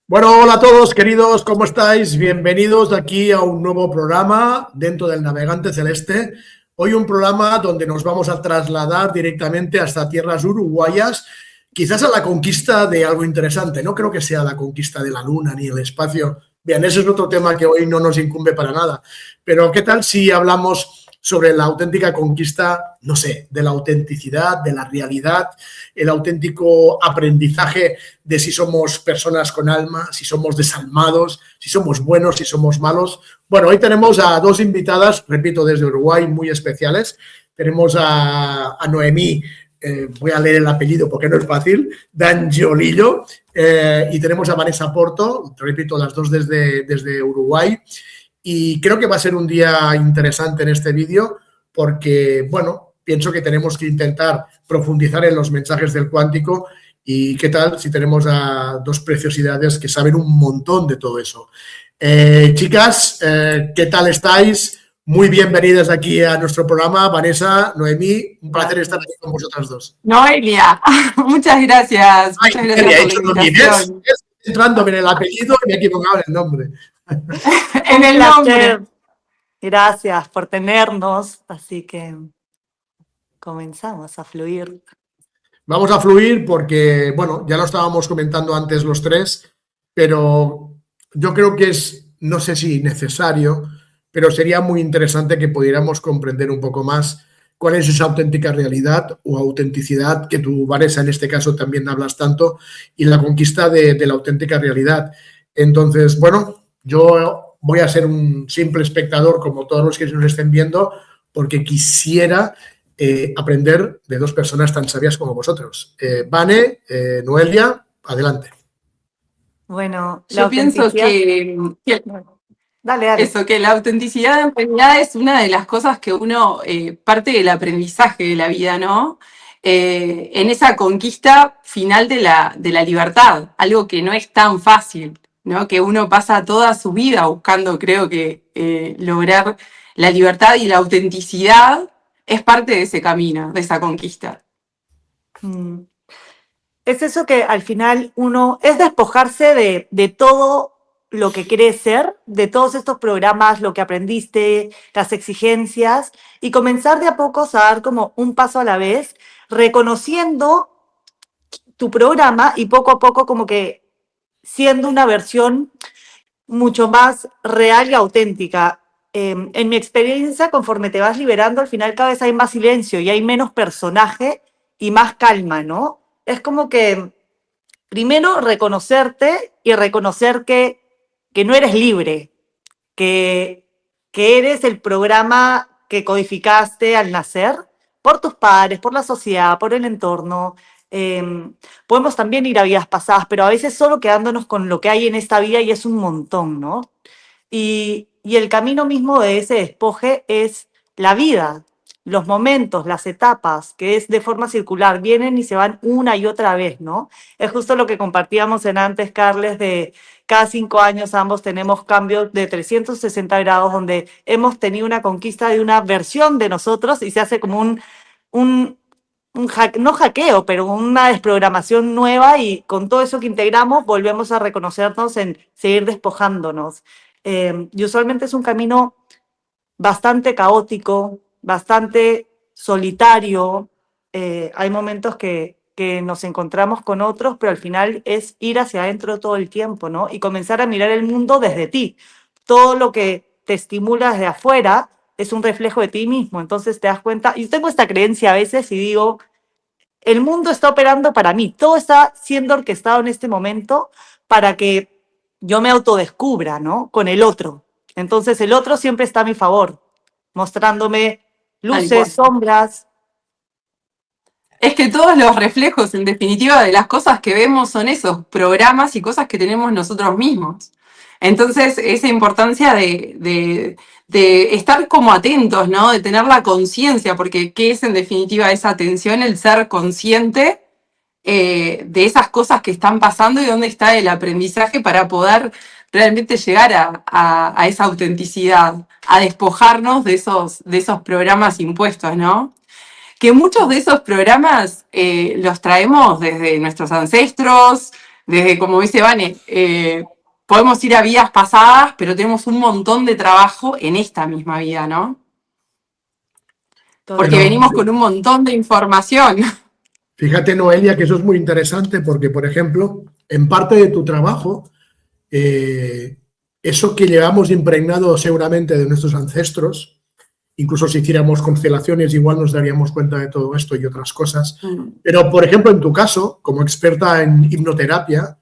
Bueno, hola a todos, queridos, ¿cómo estáis? Bienvenidos aquí a un nuevo programa dentro del Navegante Celeste. Hoy un programa donde nos vamos a trasladar directamente hasta tierras uruguayas, quizás a la conquista de algo interesante. No creo que sea la conquista de la Luna ni el espacio. Bien, ese es otro tema que hoy no nos incumbe para nada. Pero ¿qué tal si hablamos sobre la auténtica conquista, no sé, de la autenticidad, de la realidad, el auténtico aprendizaje de si somos personas con alma, si somos desalmados, si somos buenos, si somos malos? Bueno, hoy tenemos a dos invitadas, repito, desde Uruguay, muy especiales. Tenemos a Noemí, voy a leer el apellido porque no es fácil, D'Angiolillo, y tenemos a Vanessa Porto, repito, las dos desde Uruguay. Y creo que va a ser un día interesante en este vídeo porque, bueno, pienso que tenemos que intentar profundizar en los mensajes del cuántico. ¿Y qué tal si tenemos a dos preciosidades que saben un montón de todo eso? Chicas, ¿qué tal estáis? Muy bienvenidas aquí a nuestro programa. Vanessa, Noemí, un placer estar aquí con vosotras dos. Noelia, muchas gracias. Ay, Muchas gracias por la invitación. Entrándome en el apellido y me he equivocado en el nombre. En el nombre. Gracias por tenernos, así que comenzamos a fluir. Vamos a fluir porque, bueno, ya lo estábamos comentando antes los tres, pero yo creo que es, no sé si necesario, pero sería muy interesante que pudiéramos comprender un poco más cuál es esa auténtica realidad o autenticidad que tú, Vanessa, en este caso también hablas tanto, y la conquista de la auténtica realidad. Entonces, bueno, yo voy a ser un simple espectador como todos los que nos estén viendo porque quisiera aprender de dos personas tan sabias como vosotros. Vane, Noelia, adelante. Bueno, yo pienso que dale. Eso, que la autenticidad en realidad es una de las cosas que uno, parte del aprendizaje de la vida, ¿no? En esa conquista final de la libertad, algo que no es tan fácil, ¿no? Que uno pasa toda su vida buscando, creo que lograr la libertad y la autenticidad es parte de ese camino, de esa conquista. Es eso que al final uno es despojarse de todo lo que querés ser, de todos estos programas, lo que aprendiste, las exigencias, y comenzar de a poco a dar como un paso a la vez, reconociendo tu programa y poco a poco como que siendo una versión mucho más real y auténtica. En mi experiencia, conforme te vas liberando, al final cada vez hay más silencio y hay menos personaje y más calma, ¿no? Es como que primero reconocerte y reconocer que no eres libre, que eres el programa que codificaste al nacer por tus padres, por la sociedad, por el entorno. Podemos también ir a vidas pasadas, pero a veces solo quedándonos con lo que hay en esta vida y es un montón, ¿no? Y el camino mismo de ese despoje es la vida, los momentos, las etapas, que es de forma circular, vienen y se van una y otra vez, ¿no? Es justo lo que compartíamos en antes, Carles, de cada 5 años ambos tenemos cambios de 360 grados, donde hemos tenido una conquista de una versión de nosotros y se hace como no hackeo, pero una desprogramación nueva, y con todo eso que integramos volvemos a reconocernos en seguir despojándonos. Y usualmente es un camino bastante caótico, bastante solitario. Hay momentos que nos encontramos con otros, pero al final es ir hacia adentro todo el tiempo, ¿no? Y comenzar a mirar el mundo desde ti. Todo lo que te estimula desde afuera es un reflejo de ti mismo. Entonces te das cuenta, y tengo esta creencia a veces y digo, el mundo está operando para mí, todo está siendo orquestado en este momento para que yo me autodescubra, ¿no? Con el otro. Entonces el otro siempre está a mi favor, mostrándome luces, sombras. Es que todos los reflejos, en definitiva, de las cosas que vemos son esos programas y cosas que tenemos nosotros mismos. Entonces, esa importancia de estar como atentos, ¿no? De tener la conciencia, porque ¿qué es en definitiva esa atención? El ser consciente de esas cosas que están pasando y dónde está el aprendizaje para poder realmente llegar a esa autenticidad, a despojarnos de esos programas impuestos, ¿no? Que muchos de esos programas los traemos desde nuestros ancestros, desde, como dice Vane, podemos ir a vidas pasadas, pero tenemos un montón de trabajo en esta misma vida, ¿no? Porque Pero venimos con un montón de información. fíjate, Noelia, que eso es muy interesante porque, por ejemplo, en parte de tu trabajo, eso que llevamos impregnado seguramente de nuestros ancestros, incluso si hiciéramos constelaciones, igual nos daríamos cuenta de todo esto y otras cosas. Pero, por ejemplo, en tu caso, como experta en hipnoterapia,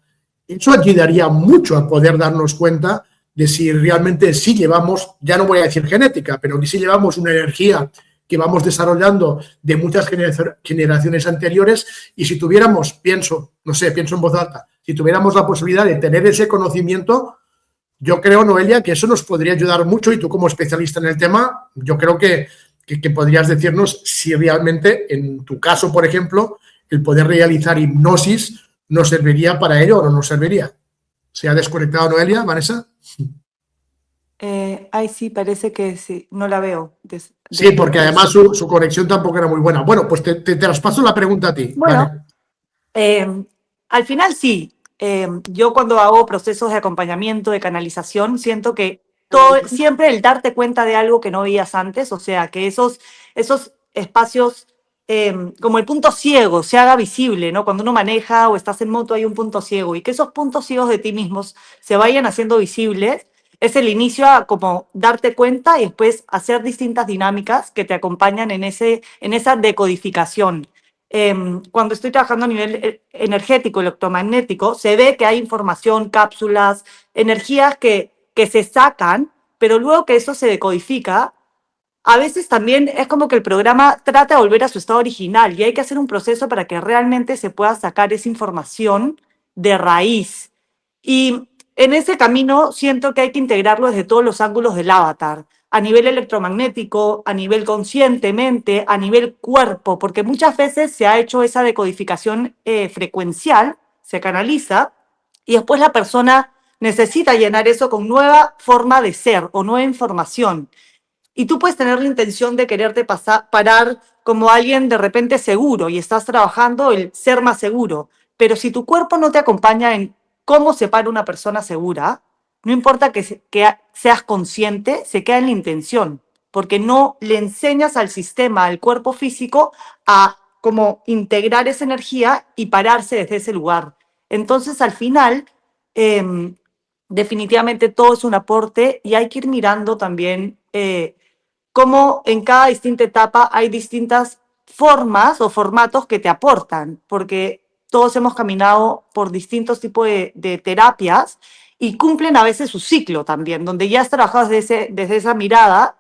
eso ayudaría mucho a poder darnos cuenta de si realmente sí llevamos, ya no voy a decir genética, pero que sí llevamos una energía que vamos desarrollando de muchas generaciones anteriores, y si tuviéramos, pienso en voz alta, si tuviéramos la posibilidad de tener ese conocimiento, yo creo, Noelia, que eso nos podría ayudar mucho, y tú como especialista en el tema, yo creo que podrías decirnos si realmente, en tu caso, por ejemplo, el poder realizar hipnosis nos serviría para ello o no nos serviría. ¿Se ha desconectado Noelia, Vanessa? Sí, parece que sí, no la veo. Sí, porque además su conexión tampoco era muy buena. Bueno, pues te traspaso la pregunta a ti. Bueno, vale. Al final sí. Yo cuando hago procesos de acompañamiento, de canalización, siento que siempre el darte cuenta de algo que no veías antes, o sea, que esos espacios, como el punto ciego, se haga visible, ¿no? Cuando uno maneja o estás en moto hay un punto ciego, y que esos puntos ciegos de ti mismos se vayan haciendo visibles, es el inicio a como darte cuenta y después hacer distintas dinámicas que te acompañan en esa decodificación. Cuando estoy trabajando a nivel energético, electromagnético, se ve que hay información, cápsulas, energías que se sacan, pero luego que eso se decodifica, a veces también es como que el programa trata de volver a su estado original, y hay que hacer un proceso para que realmente se pueda sacar esa información de raíz. Y en ese camino siento que hay que integrarlo desde todos los ángulos del avatar, a nivel electromagnético, a nivel conscientemente, a nivel cuerpo, porque muchas veces se ha hecho esa decodificación frecuencial, se canaliza, y después la persona necesita llenar eso con nueva forma de ser o nueva información. Y tú puedes tener la intención de quererte parar como alguien de repente seguro, y estás trabajando el ser más seguro, pero si tu cuerpo no te acompaña en cómo se para una persona segura, no importa que seas consciente, se queda en la intención, porque no le enseñas al sistema, al cuerpo físico, a como integrar esa energía y pararse desde ese lugar. Entonces, al final, definitivamente todo es un aporte, y hay que ir mirando también cómo en cada distinta etapa hay distintas formas o formatos que te aportan, porque todos hemos caminado por distintos tipos de terapias, y cumplen a veces su ciclo también, donde ya has trabajado desde esa mirada,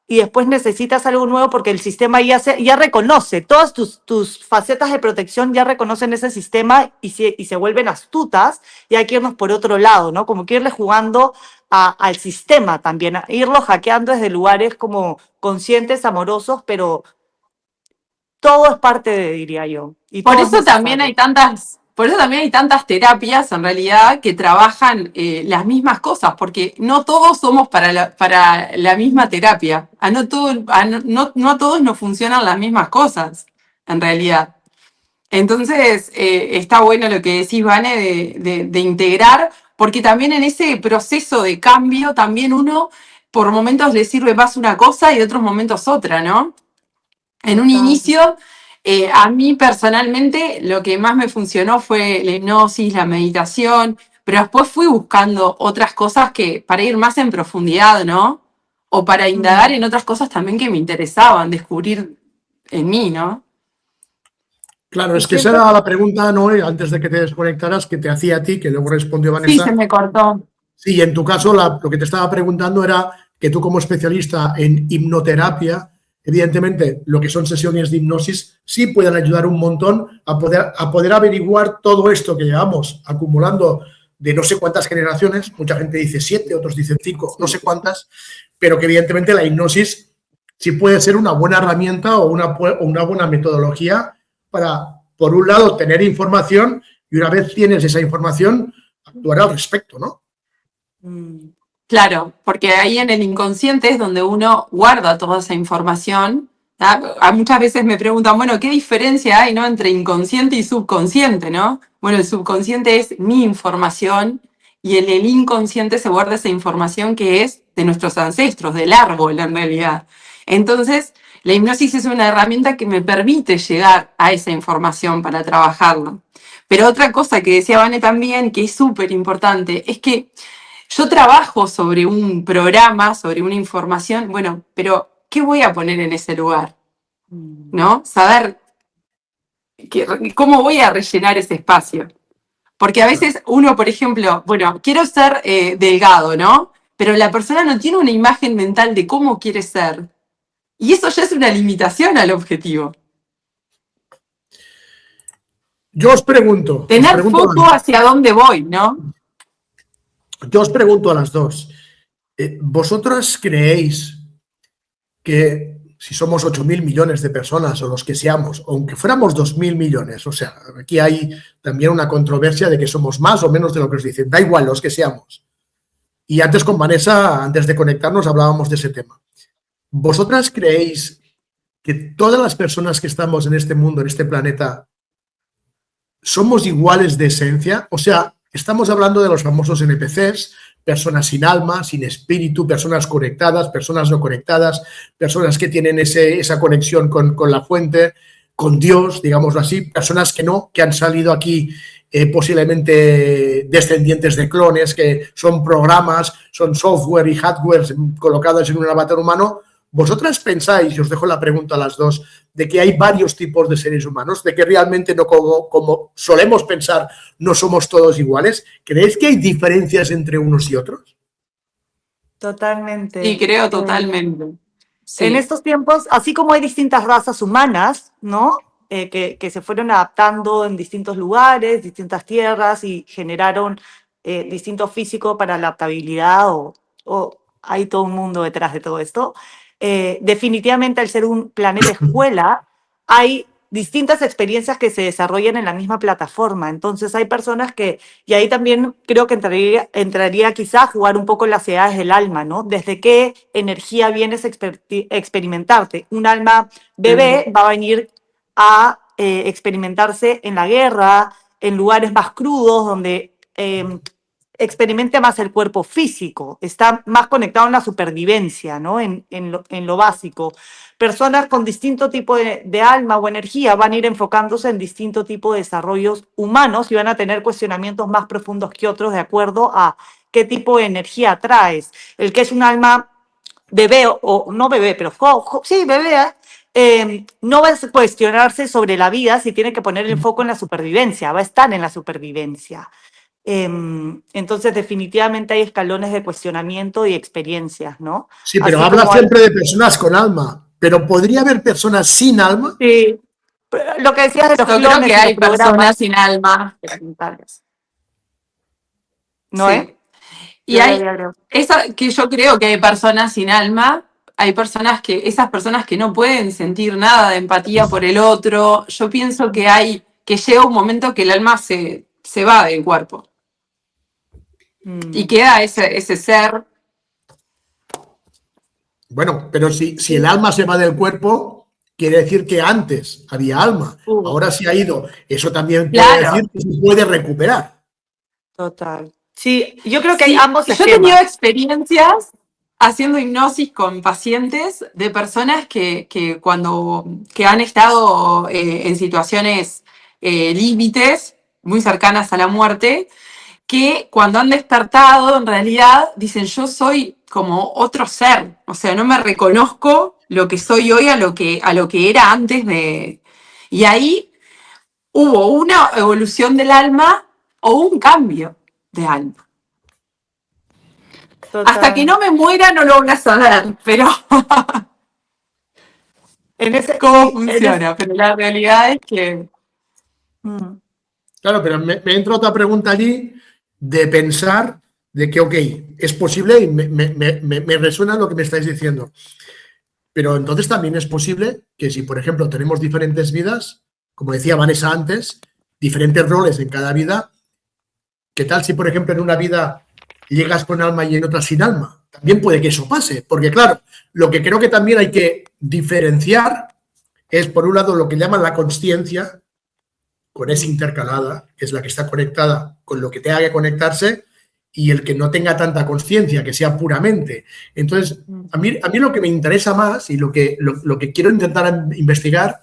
y después necesitas algo nuevo porque el sistema ya reconoce, todas tus facetas de protección ya reconocen ese sistema, y se vuelven astutas, y hay que irnos por otro lado, ¿no? Como que irle jugando al sistema también, a irlo hackeando desde lugares como conscientes, amorosos, pero todo es parte de, diría yo. Y Por todo es eso también hay necesario. tantas terapias en realidad que trabajan las mismas cosas, porque no todos somos para la misma terapia. No a todos nos funcionan las mismas cosas, en realidad. Entonces, está bueno lo que decís, Vane, de integrar, porque también en ese proceso de cambio, también uno por momentos le sirve más una cosa y de otros momentos otra, ¿no? En un Total. inicio, a mí personalmente lo que más me funcionó fue la hipnosis, la meditación, pero después fui buscando otras cosas para ir más en profundidad, ¿no? O para indagar en otras cosas también que me interesaban, descubrir en mí, ¿no? Claro, Y es que esa siento era la pregunta, Noé, antes de que te desconectaras, que te hacía a ti, que luego respondió Sí, se Vanessa. me cortó. Sí, en tu caso lo que te estaba preguntando era que tú, como especialista en hipnoterapia, evidentemente lo que son sesiones de hipnosis sí pueden ayudar un montón a poder averiguar todo esto que llevamos acumulando de no sé cuántas generaciones. Mucha gente dice 7, otros dicen 5, no sé cuántas, pero que evidentemente la hipnosis sí puede ser una buena herramienta o una buena metodología para, por un lado, tener información, y una vez tienes esa información, actuar al respecto, ¿no? Claro, porque ahí en el inconsciente es donde uno guarda toda esa información, Muchas veces me preguntan, bueno, ¿qué diferencia hay, ¿no?, entre inconsciente y subconsciente, ¿no? Bueno, el subconsciente es mi información y en el inconsciente se guarda esa información que es de nuestros ancestros, del árbol en realidad. Entonces, la hipnosis es una herramienta que me permite llegar a esa información para trabajarla. Pero otra cosa que decía Vane también, que es súper importante, es que yo trabajo sobre un programa, sobre una información, bueno, pero ¿qué voy a poner en ese lugar? ¿No? Saber cómo voy a rellenar ese espacio. Porque a veces uno, por ejemplo, bueno, quiero ser delgado, ¿no? Pero la persona no tiene una imagen mental de cómo quiere ser. Y eso ya es una limitación al objetivo. Yo os pregunto Tener foco hacia dónde voy, ¿no? Yo os pregunto a las dos. ¿Vosotras creéis que si somos 8.000 millones de personas o los que seamos, aunque fuéramos 2.000 millones, o sea, aquí hay también una controversia de que somos más o menos de lo que os dicen, da igual los que seamos. Y antes con Vanessa, antes de conectarnos, hablábamos de ese tema. ¿Vosotras creéis que todas las personas que estamos en este mundo, en este planeta, somos iguales de esencia? O sea, estamos hablando de los famosos NPCs, personas sin alma, sin espíritu, personas conectadas, personas no conectadas, personas que tienen esa conexión con la fuente, con Dios, digámoslo así, personas que no, que han salido aquí posiblemente descendientes de clones, que son programas, son software y hardware colocados en un avatar humano. ¿Vosotras pensáis, y os dejo la pregunta a las dos, de que hay varios tipos de seres humanos, de que realmente no como solemos pensar, no somos todos iguales? ¿Creéis que hay diferencias entre unos y otros? Totalmente. Sí, creo totalmente. Sí. En estos tiempos, así como hay distintas razas humanas, ¿no? Que se fueron adaptando en distintos lugares, distintas tierras y generaron distinto físico para la adaptabilidad o hay todo un mundo detrás de todo esto. Definitivamente al ser un planeta escuela hay distintas experiencias que se desarrollan en la misma plataforma. Entonces hay personas que, y ahí también creo que entraría quizá a jugar un poco las edades del alma, ¿no? Desde qué energía vienes a experimentarte. Un alma bebé va a venir a experimentarse en la guerra, en lugares más crudos, donde experimente más el cuerpo físico, está más conectado en la supervivencia, ¿no? En lo básico. Personas con distinto tipo de alma o energía van a ir enfocándose en distinto tipo de desarrollos humanos y van a tener cuestionamientos más profundos que otros de acuerdo a qué tipo de energía traes. El que es un alma bebé o no bebé, pero sí, bebé, no va a cuestionarse sobre la vida si tiene que poner el foco en la supervivencia, va a estar en la supervivencia. Entonces, definitivamente hay escalones de cuestionamiento y experiencias, ¿no? Sí, pero habla siempre de personas con alma. ¿Pero podría haber personas sin alma? Sí. Lo que decías de los clones. Yo creo que hay personas sin alma. ¿No es? Sí. Y que yo creo que hay personas sin alma, hay personas esas personas que no pueden sentir nada de empatía por el otro. Yo pienso que llega un momento que el alma se va del cuerpo. Y queda ese ser. Bueno, pero si el alma se va del cuerpo, quiere decir que antes había alma. Ahora se ha ido. Eso también puede decir que se puede recuperar. Total. Sí, yo creo que hay ambos esquemas. Yo he tenido experiencias haciendo hipnosis con pacientes de personas que han estado en situaciones límites, muy cercanas a la muerte, que cuando han despertado, en realidad, dicen, yo soy como otro ser, o sea, no me reconozco lo que soy hoy a lo que era antes de... Y ahí hubo una evolución del alma o un cambio de alma. Total. Hasta que no me muera no lo voy a saber, pero... ¿Cómo funciona? Pero la realidad es que... Claro, pero me entra otra pregunta allí de pensar de que, ok, es posible y me resuena lo que me estáis diciendo. Pero entonces también es posible que si, por ejemplo, tenemos diferentes vidas, como decía Vanessa antes, diferentes roles en cada vida, ¿qué tal si, por ejemplo, en una vida llegas con alma y en otra sin alma? También puede que eso pase, porque claro, lo que creo que también hay que diferenciar es, por un lado, lo que llaman la consciencia, con esa intercalada, que es la que está conectada con lo que tenga que conectarse, y el que no tenga tanta consciencia, que sea puramente. Entonces, a mí lo que me interesa más y lo que quiero intentar investigar,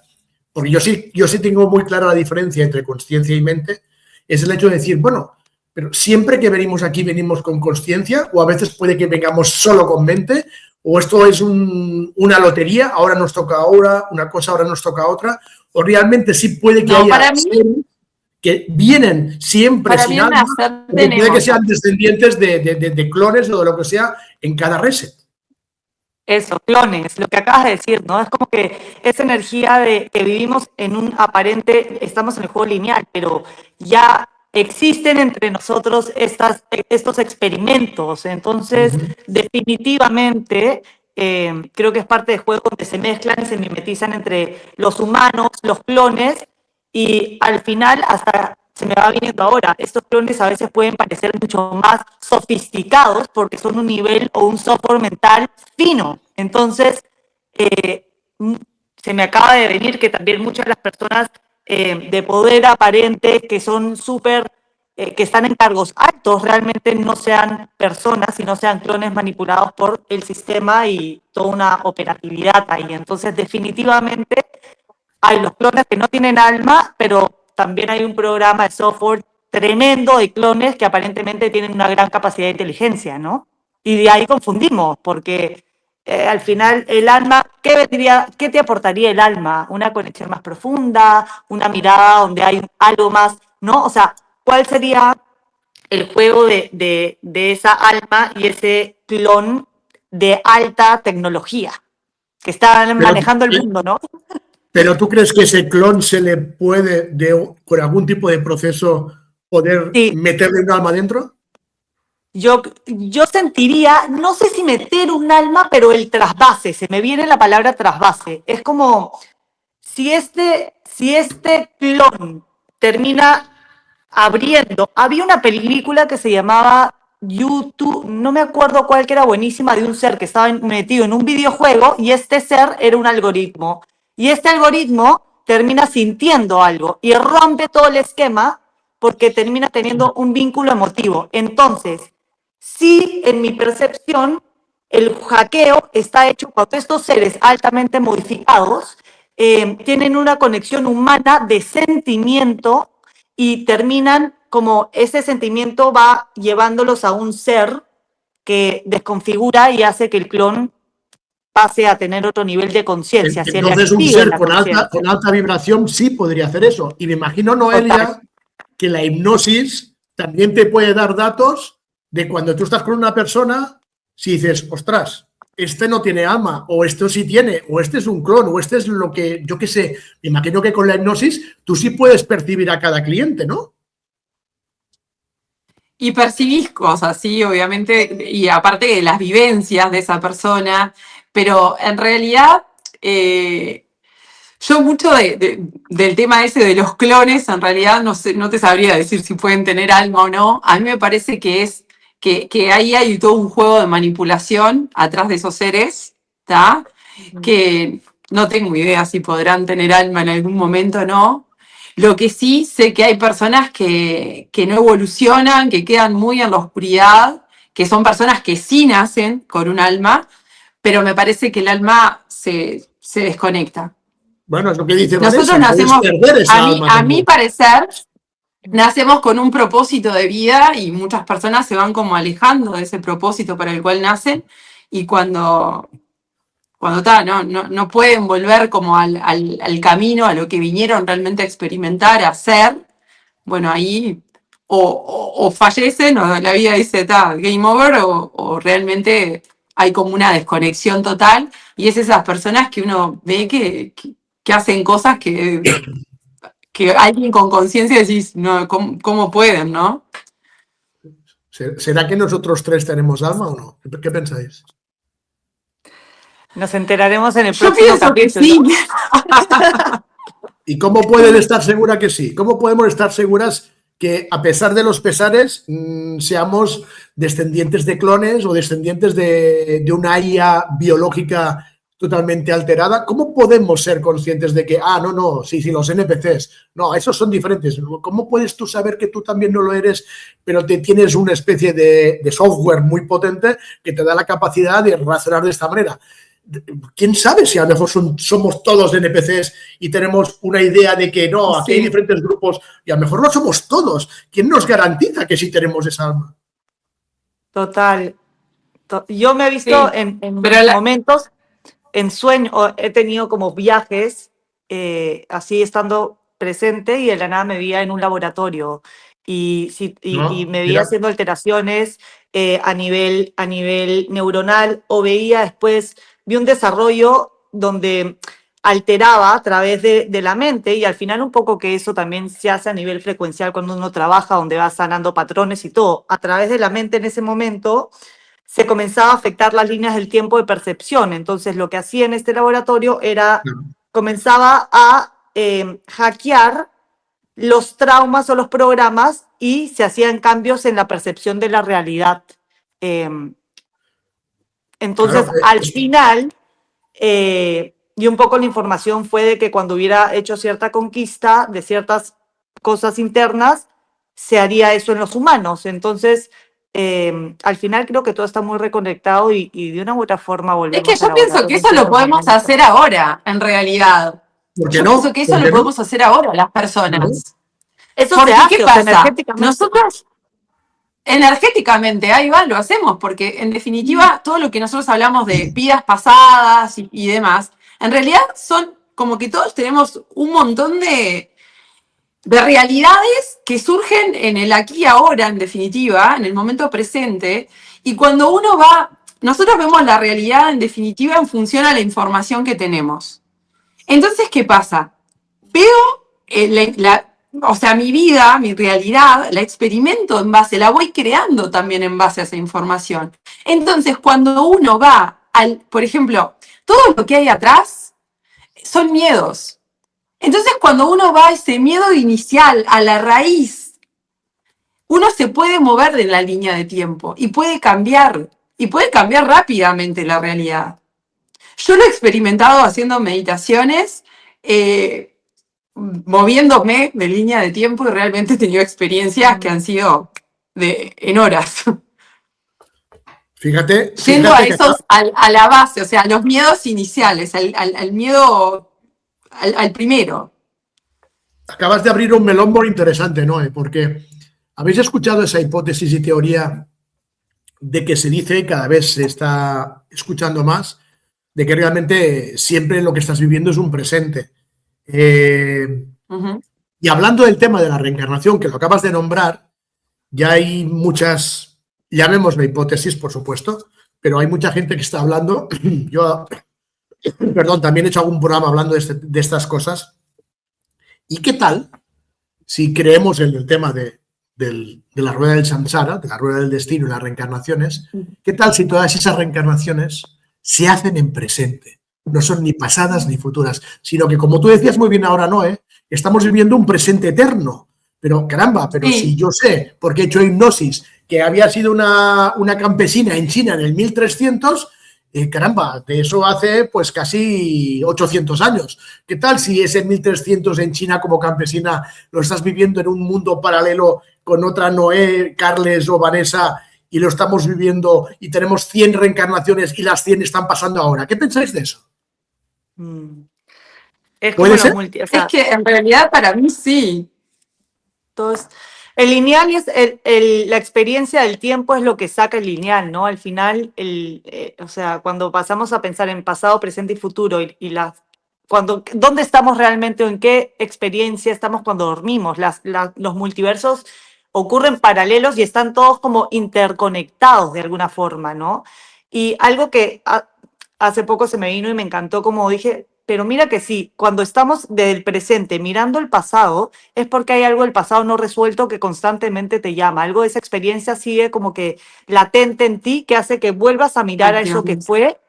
porque yo sí tengo muy clara la diferencia entre consciencia y mente, es el hecho de decir, bueno, pero siempre que venimos aquí venimos con consciencia, o a veces puede que vengamos solo con mente, o esto es una lotería, ahora nos toca una cosa, ahora nos toca otra, o realmente sí puede que haya para mí, que vienen siempre para sin mí en alma, nacer porque puede que tenemos sean descendientes de clones o de lo que sea en cada reset. Eso, clones, lo que acabas de decir, ¿no? Es como que esa energía de que vivimos en un aparente, estamos en el juego lineal, pero ya existen entre nosotros estos experimentos. Entonces, definitivamente, creo que es parte del juego donde se mezclan y se mimetizan entre los humanos, los clones, y al final hasta se me va viniendo ahora, estos clones a veces pueden parecer mucho más sofisticados porque son un nivel o un software mental fino. Entonces, se me acaba de venir que también muchas de las personas de poder aparente que son súper, que están en cargos altos, realmente no sean personas, sino sean clones manipulados por el sistema y toda una operatividad ahí. Entonces, definitivamente hay los clones que no tienen alma, pero también hay un programa de software tremendo de clones que aparentemente tienen una gran capacidad de inteligencia, ¿no? Y de ahí confundimos, porque al final el alma, ¿qué te aportaría el alma? ¿Una conexión más profunda? ¿Una mirada donde hay algo más? ¿No? O sea, ¿cuál sería el juego de esa alma y ese clon de alta tecnología que están manejando el mundo, ¿no? Pero ¿tú crees que ese clon se le puede, con algún tipo de proceso, poder Sí, meterle un alma dentro? yo sentiría, no sé si meter un alma, pero el trasvase, se me viene la palabra trasvase. Es como si este clon termina abriendo. Había una película que se llamaba YouTube, no me acuerdo cuál, que era buenísima, de un ser que estaba metido en un videojuego y este ser era un algoritmo. Y este algoritmo termina sintiendo algo y rompe todo el esquema porque termina teniendo un vínculo emotivo. Entonces, sí, en mi percepción, el hackeo está hecho cuando estos seres altamente modificados tienen una conexión humana de sentimiento y terminan como ese sentimiento va llevándolos a un ser que desconfigura y hace que el clon pase a tener otro nivel de conciencia, se le Entonces, un active ser la conciencia. con alta vibración sí podría hacer eso. Y me imagino, Total. Noelia, que la hipnosis también te puede dar datos de cuando tú estás con una persona, si dices, ostras, este no tiene alma, o esto sí tiene, o este es un clon, o este es lo que, yo qué sé. Me imagino que con la hipnosis tú sí puedes percibir a cada cliente, ¿no? y percibís cosas, sí, obviamente, y aparte de las vivencias de esa persona, pero en realidad yo mucho del tema ese de los clones, en realidad no sé, no te sabría decir si pueden tener alma o no. A mí me parece que es que ahí hay todo un juego de manipulación atrás de esos seres, ¿está? Que no tengo idea si podrán tener alma en algún momento o no. Lo que sí sé que hay personas que no evolucionan, que quedan muy en la oscuridad, que son personas que sí nacen con un alma, pero me parece que el alma se desconecta. Bueno, es lo que dice Nosotros Vanessa, puedes nacemos, perder esa alma a mi también. parecer, nacemos con un propósito de vida y muchas personas se van como alejando de ese propósito para el cual nacen y cuando no pueden volver como al camino, a lo que vinieron realmente a experimentar, a hacer, bueno, ahí o fallecen o la vida dice, game over, o realmente hay como una desconexión total y es esas personas que uno ve que hacen cosas que alguien con conciencia decís, no, ¿cómo pueden, no? ¿Será que nosotros tres tenemos alma o no? ¿Qué pensáis? Nos enteraremos en el Yo próximo pienso que capítulo. sí. ¿Y cómo pueden estar seguras que sí? ¿Cómo podemos estar seguras que, a pesar de los pesares, seamos descendientes de clones o descendientes de una IA biológica totalmente alterada. ¿Cómo podemos ser conscientes de que, no, sí, los NPCs, no, esos son diferentes? ¿Cómo puedes tú saber que tú también no lo eres, pero te tienes una especie de software muy potente que te da la capacidad de razonar de esta manera? ¿Quién sabe si a lo mejor somos todos NPCs y tenemos una idea de que no, aquí hay diferentes grupos y a lo mejor no somos todos? ¿Quién nos garantiza que sí tenemos esa alma? Total. Yo me he visto en momentos, en sueños, he tenido como viajes, así estando presente y de la nada me veía en un laboratorio y me veía haciendo alteraciones a nivel neuronal, o veía después, vi un desarrollo donde alteraba a través de la mente, y al final un poco que eso también se hace a nivel frecuencial cuando uno trabaja, donde va sanando patrones y todo, a través de la mente en ese momento se comenzaba a afectar las líneas del tiempo de percepción. Entonces, lo que hacía en este laboratorio era, comenzaba a hackear los traumas o los programas y se hacían cambios en la percepción de la realidad. Entonces, al final, y un poco la información fue de que cuando hubiera hecho cierta conquista de ciertas cosas internas, se haría eso en los humanos. Entonces, al final creo que todo está muy reconectado y de una u otra forma volvemos a... Es que yo pienso que eso lo podemos hacer ahora, en realidad. Yo pienso que eso lo podemos hacer ahora las personas. Eso porque, se hace, ¿qué pasa? Nosotros energéticamente, ahí va, lo hacemos, porque en definitiva todo lo que nosotros hablamos de vidas pasadas y demás, en realidad son como que todos tenemos un montón de realidades que surgen en el aquí y ahora, en definitiva, en el momento presente, y cuando uno nosotros vemos la realidad en definitiva en función a la información que tenemos. Entonces, ¿qué pasa? Veo mi vida, mi realidad, la experimento en base, la voy creando también en base a esa información. Entonces, cuando uno va por ejemplo, todo lo que hay atrás son miedos. Entonces, cuando uno va a ese miedo inicial, a la raíz, uno se puede mover de la línea de tiempo y puede cambiar rápidamente la realidad. Yo lo he experimentado haciendo meditaciones, moviéndome de línea de tiempo, y realmente he tenido experiencias que han sido en horas. Fíjate. Yendo a esos, a la base, o sea, a los miedos iniciales, al miedo, al primero. Acabas de abrir un melón muy interesante, ¿no? Porque habéis escuchado esa hipótesis y teoría de que se dice, cada vez se está escuchando más, de que realmente siempre lo que estás viviendo es un presente. Y hablando del tema de la reencarnación, que lo acabas de nombrar, ya hay muchas, llamémoslo hipótesis, por supuesto, pero hay mucha gente que está hablando. Yo, también he hecho algún programa hablando de estas cosas. ¿Y qué tal si creemos en el tema de la rueda del samsara, de la rueda del destino y las reencarnaciones? ¿Qué tal si todas esas reencarnaciones se hacen en presente? No son ni pasadas ni futuras, sino que, como tú decías muy bien ahora, Noé, estamos viviendo un presente eterno. Pero caramba, si yo sé, porque he hecho hipnosis, que había sido una campesina en China en el 1300, caramba, de eso hace pues casi 800 años. ¿Qué tal si ese 1300 en China como campesina lo estás viviendo en un mundo paralelo con otra Noé, Carles o Vanessa, y lo estamos viviendo y tenemos 100 reencarnaciones y las 100 están pasando ahora? ¿Qué pensáis de eso? ¿Puede ser? Es que en realidad para mí sí. Entonces, el lineal es la experiencia del tiempo, es lo que saca el lineal, ¿no? Al final, cuando pasamos a pensar en pasado, presente y futuro, ¿dónde estamos realmente o en qué experiencia estamos cuando dormimos? Los multiversos ocurren paralelos y están todos como interconectados de alguna forma, ¿no? Y algo que hace poco se me vino y me encantó, como dije, pero mira que sí, cuando estamos del presente mirando el pasado, es porque hay algo del pasado no resuelto que constantemente te llama. Algo de esa experiencia sigue como que latente en ti, que hace que vuelvas a mirar a eso que fue,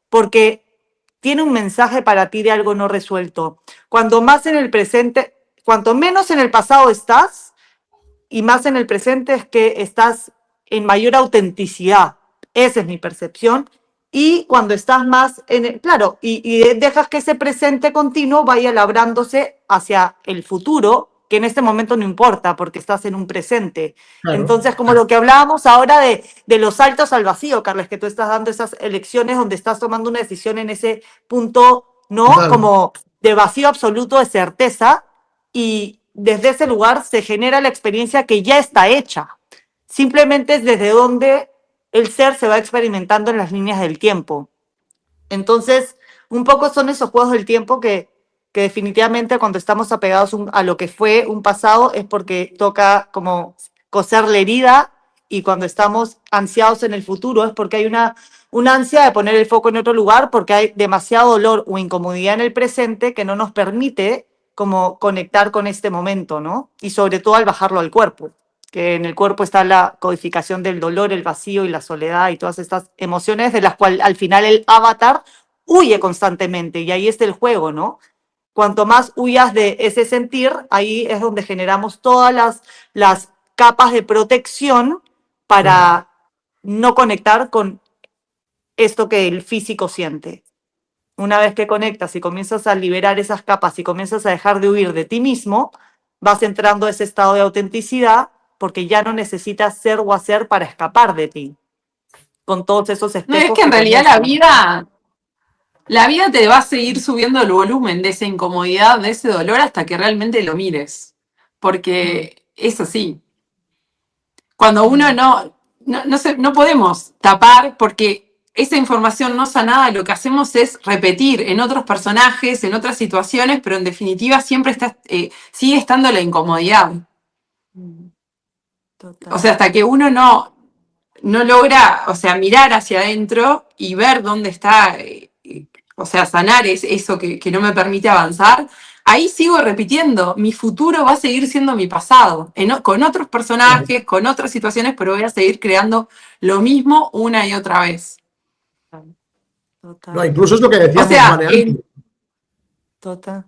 porque tiene un mensaje para ti de algo no resuelto. Cuanto menos en el pasado estás y más en el presente, es que estás en mayor autenticidad. Esa es mi percepción. y cuando estás más claro, y dejas que ese presente continuo vaya labrándose hacia el futuro, que en este momento no importa porque estás en un presente. Claro. Entonces, como lo que hablábamos ahora de los saltos al vacío, Carles, que tú estás dando esas elecciones donde estás tomando una decisión en ese punto, ¿no? Total. Como de vacío absoluto de certeza, y desde ese lugar se genera la experiencia que ya está hecha. Simplemente es desde donde el ser se va experimentando en las líneas del tiempo. Entonces, un poco son esos juegos del tiempo que definitivamente cuando estamos apegados a lo que fue un pasado es porque toca como coser la herida, y cuando estamos ansiados en el futuro es porque hay una ansia de poner el foco en otro lugar, porque hay demasiado dolor o incomodidad en el presente que no nos permite como conectar con este momento, ¿no? Y sobre todo al bajarlo al cuerpo, que en el cuerpo está la codificación del dolor, el vacío y la soledad y todas estas emociones de las cuales al final el avatar huye constantemente, y ahí está el juego, ¿no? Cuanto más huyas de ese sentir, ahí es donde generamos todas las capas de protección para no conectar con esto que el físico siente. Una vez que conectas y comienzas a liberar esas capas y comienzas a dejar de huir de ti mismo, vas entrando a ese estado de autenticidad, porque ya no necesitas ser o hacer para escapar de ti. Con todos esos espejos. No, es que en realidad la vida te va a seguir subiendo el volumen de esa incomodidad, de ese dolor, hasta que realmente lo mires. Porque es así. Cuando uno no podemos tapar, porque esa información no sanada, lo que hacemos es repetir en otros personajes, en otras situaciones, pero en definitiva siempre sigue estando la incomodidad. Total. O sea, hasta que uno no logra, o sea, mirar hacia adentro y ver dónde está, o sea, sanar eso que no me permite avanzar, ahí sigo repitiendo, mi futuro va a seguir siendo mi pasado, con otros personajes, con otras situaciones, pero voy a seguir creando lo mismo una y otra vez. Total. No, incluso es lo que decíamos, O sea, Vanessa. Total.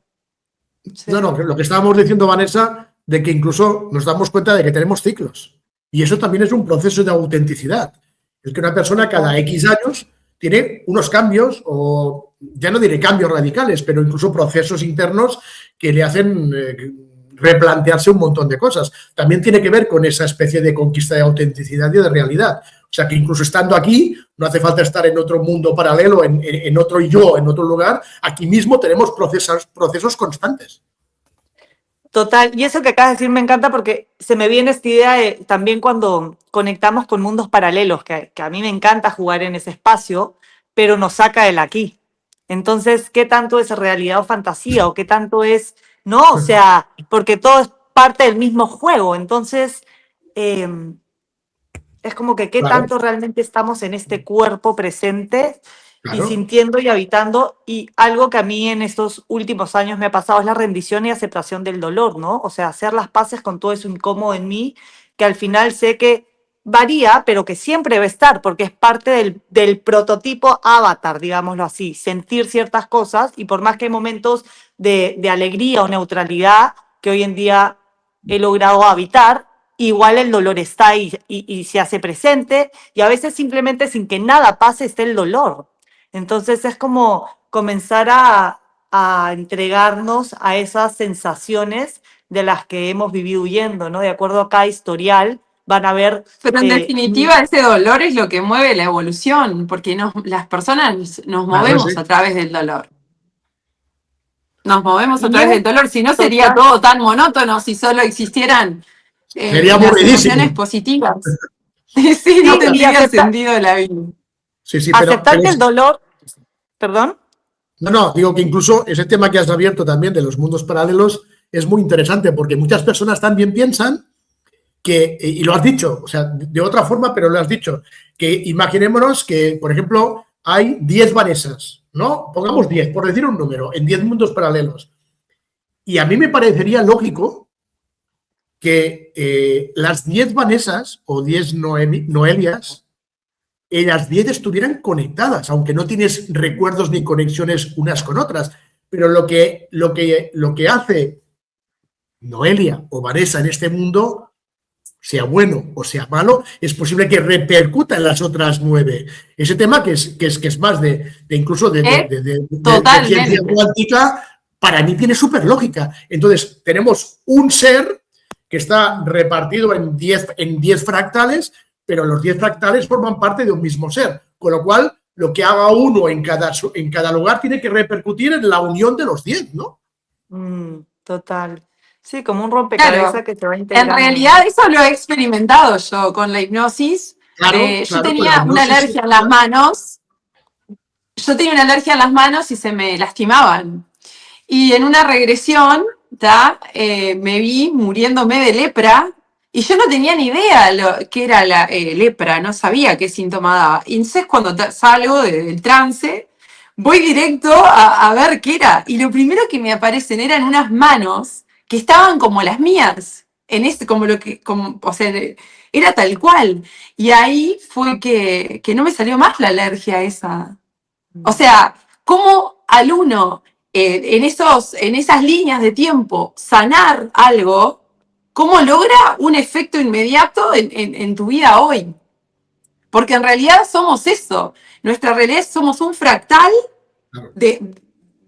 Sí. No, lo que estábamos diciendo, Vanessa, de que incluso nos damos cuenta de que tenemos ciclos. Y eso también es un proceso de autenticidad. Es que una persona cada X años tiene unos cambios, o ya no diré cambios radicales, pero incluso procesos internos que le hacen replantearse un montón de cosas. También tiene que ver con esa especie de conquista de autenticidad y de realidad. O sea, que incluso estando aquí, no hace falta estar en otro mundo paralelo, en otro yo, en otro lugar. Aquí mismo tenemos procesos constantes. Total, y eso que acabas de decir me encanta, porque se me viene esta idea de, también cuando conectamos con mundos paralelos, que a mí me encanta jugar en ese espacio, pero nos saca del aquí. Entonces, ¿qué tanto es realidad o fantasía? ¿O qué tanto es, no? O sea, porque todo es parte del mismo juego. Entonces, es como que qué tanto realmente estamos en este cuerpo presente y sintiendo y habitando. Y algo que a mí en estos últimos años me ha pasado es la rendición y aceptación del dolor, ¿no? O sea, hacer las paces con todo eso incómodo en mí, que al final sé que varía, pero que siempre debe estar, porque es parte del prototipo avatar, digámoslo así, sentir ciertas cosas, y por más que hay momentos de alegría o neutralidad que hoy en día he logrado habitar, igual el dolor está y se hace presente, y a veces simplemente sin que nada pase está el dolor. Entonces es como comenzar a entregarnos a esas sensaciones de las que hemos vivido huyendo, ¿no? De acuerdo a cada historial, van a ver... Pero en definitiva ese dolor es lo que mueve la evolución, porque las personas nos movemos a través del dolor. Nos movemos a través del dolor, si no sería todo tan monótono si solo existieran sería las aburridísimo. emociones positivas. Sí, no tendría sentido la vida. Sí, aceptar que el dolor... ¿Perdón? No, digo que incluso ese tema que has abierto también de los mundos paralelos es muy interesante, porque muchas personas también piensan que, y lo has dicho, o sea, de otra forma, pero lo has dicho, que imaginémonos que, por ejemplo, hay 10 Vanessas, ¿no? Pongamos 10, por decir un número, en 10 mundos paralelos. Y a mí me parecería lógico que las 10 Vanessas o 10 Noelias, las 10 estuvieran conectadas, aunque no tienes recuerdos ni conexiones unas con otras. Pero lo que hace Noelia o Vanessa en este mundo sea bueno o sea malo, es posible que repercuta en las otras 9. Ese tema que es más de incluso de ciencia Totalmente. cuántica, para mí tiene súper lógica. Entonces, tenemos un ser que está repartido en 10 fractales, pero los 10 fractales forman parte de un mismo ser, con lo cual lo que haga uno en cada lugar tiene que repercutir en la unión de los 10, ¿no? Total. Sí, como un rompecabezas Claro, que se va en integrando. realidad eso lo he experimentado yo con la hipnosis. Claro, Yo con la tenía una hipnosis, alergia en las manos. Yo tenía una alergia en las manos y se me lastimaban. Y en una regresión, me vi muriéndome de lepra y yo no tenía ni idea lo que era la lepra, no sabía qué síntoma daba. Y entonces cuando salgo del trance, voy directo a ver qué era. Y lo primero que me aparecen eran unas manos que estaban como las mías. O sea, era tal cual. Y ahí fue que no me salió más la alergia esa. O sea, ¿cómo al uno en esas líneas de tiempo sanar algo, cómo logra un efecto inmediato en tu vida hoy? Porque en realidad somos eso. Nuestra realidad somos un fractal de,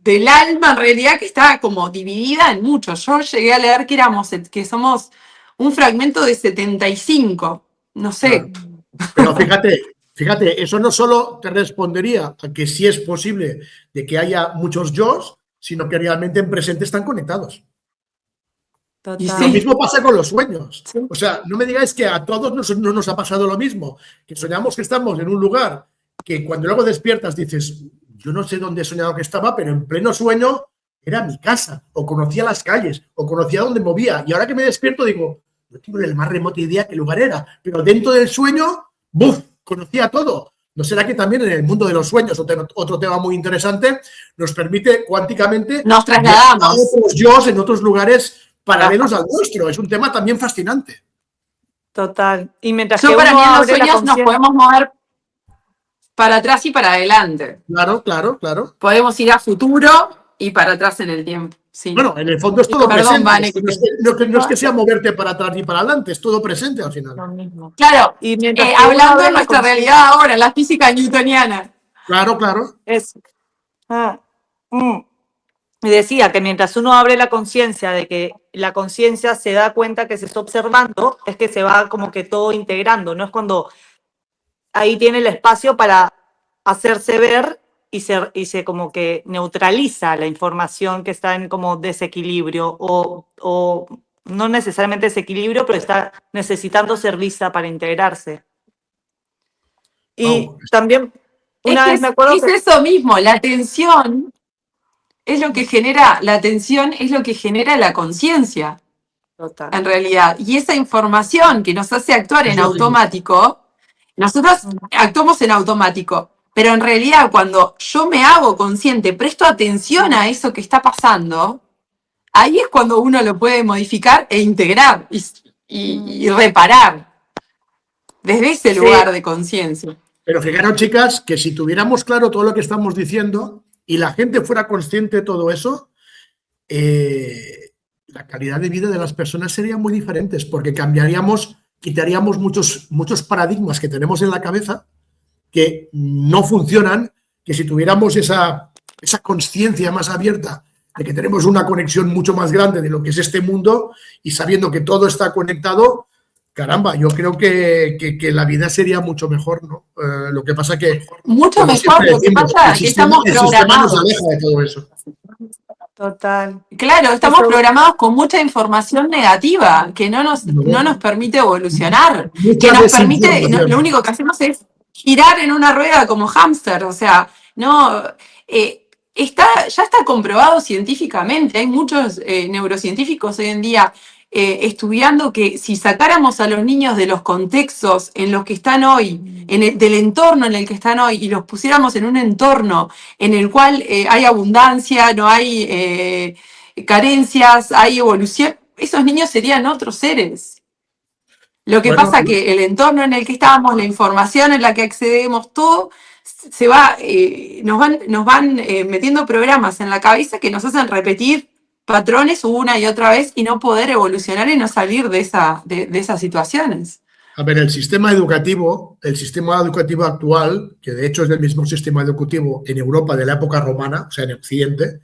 del alma en realidad que está como dividida en muchos. Yo llegué a leer que somos un fragmento de 75. No sé. Claro. Pero fíjate, eso no solo te respondería a que sí es posible de que haya muchos yo's, sino que realmente en presente están conectados. Y Total. Lo sí, mismo pasa con los sueños. sí. O sea, no me digáis que a todos no nos ha pasado lo mismo, que soñamos que estamos en un lugar que cuando luego despiertas dices, yo no sé dónde he soñado que estaba, pero en pleno sueño era mi casa, o conocía las calles, o conocía dónde movía, y ahora que me despierto digo, no tengo ni la más remota idea qué lugar era, pero dentro del sueño, ¡buf!, conocía todo. ¿No será que también en el mundo de los sueños, otro tema muy interesante, nos permite cuánticamente Nos viajar a trasladamos. otros yo's en otros lugares paralelos al nuestro? Es un tema también fascinante. Total. Y mientras Yo que para uno mí en los abre la sueños nos conciencia. podemos mover para atrás y para adelante. Claro. Podemos ir a futuro y para atrás en el tiempo. Sí. Bueno, en el fondo es todo Perdón, presente. Vane. No es que sea moverte para atrás ni para adelante, es todo presente al final. Lo mismo. Claro, Y mientras que uno hablando abre de la nuestra conciencia. realidad ahora, la física newtoniana. Claro. Eso. Y decía que mientras uno abre la conciencia de que la conciencia se da cuenta que se está observando, es que se va como que todo integrando, no es cuando ahí tiene el espacio para hacerse ver y se como que neutraliza la información que está en como desequilibrio o no necesariamente desequilibrio, pero está necesitando ser vista para integrarse. Y Wow. también una vez me acuerdo Es eso mismo, la tensión es lo que genera, la conciencia, Total. en realidad. Y esa información que nos hace actuar Es en lógico. automático, nosotros actuamos en automático. Pero en realidad, cuando yo me hago consciente, presto atención a eso que está pasando, ahí es cuando uno lo puede modificar e integrar y reparar desde ese lugar de conciencia. Pero fijaros, chicas, que si tuviéramos claro todo lo que estamos diciendo y la gente fuera consciente de todo eso, la calidad de vida de las personas sería muy diferente, porque quitaríamos muchos paradigmas que tenemos en la cabeza que no funcionan, que si tuviéramos esa conciencia más abierta de que tenemos una conexión mucho más grande de lo que es este mundo y sabiendo que todo está conectado, caramba, yo creo que la vida sería mucho mejor, ¿no? Lo que pasa que, Mucho como mejor, siempre lo que decimos, pasa es que estamos el sistema nos programados. aleja de todo eso. Total. Claro, estamos programados con mucha información negativa que no nos permite evolucionar, que Mucha nos permite, desinformación. lo único que hacemos es girar en una rueda como hámster, o sea, no, ya está comprobado científicamente, hay muchos neurocientíficos hoy en día estudiando que si sacáramos a los niños de los contextos en los que están hoy, del entorno en el que están hoy, y los pusiéramos en un entorno en el cual hay abundancia, no hay carencias, hay evolución, esos niños serían otros seres. Lo que pasa que el entorno en el que estamos, la información en la que accedemos, todo nos van metiendo programas en la cabeza que nos hacen repetir patrones una y otra vez y no poder evolucionar y no salir de esas situaciones. A ver, el sistema educativo actual, que de hecho es el mismo sistema educativo en Europa de la época romana, o sea, en Occidente,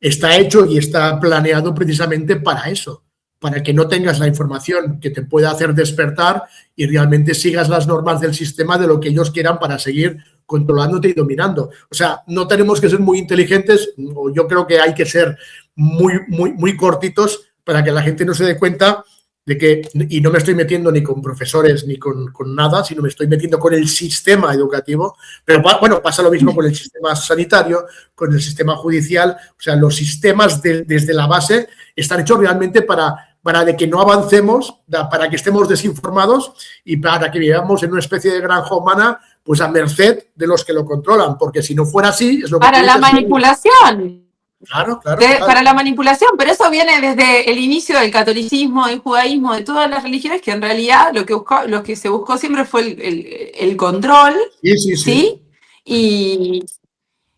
está hecho y está planeado precisamente para eso, para que no tengas la información que te pueda hacer despertar y realmente sigas las normas del sistema de lo que ellos quieran para seguir controlándote y dominando. O sea, no tenemos que ser muy inteligentes, o yo creo que hay que ser muy cortitos para que la gente no se dé cuenta de que, y no me estoy metiendo ni con profesores ni con nada, sino me estoy metiendo con el sistema educativo, pero bueno, pasa lo mismo con el sistema sanitario, con el sistema judicial, o sea, los sistemas desde la base están hechos realmente para de que no avancemos, para que estemos desinformados y para que vivamos en una especie de granja humana, pues a merced de los que lo controlan, porque si no fuera así, es lo que... Para la manipulación. Claro. Para la manipulación, pero eso viene desde el inicio del catolicismo, del judaísmo, de todas las religiones, que en realidad lo que se buscó siempre fue el control, ¿sí? Y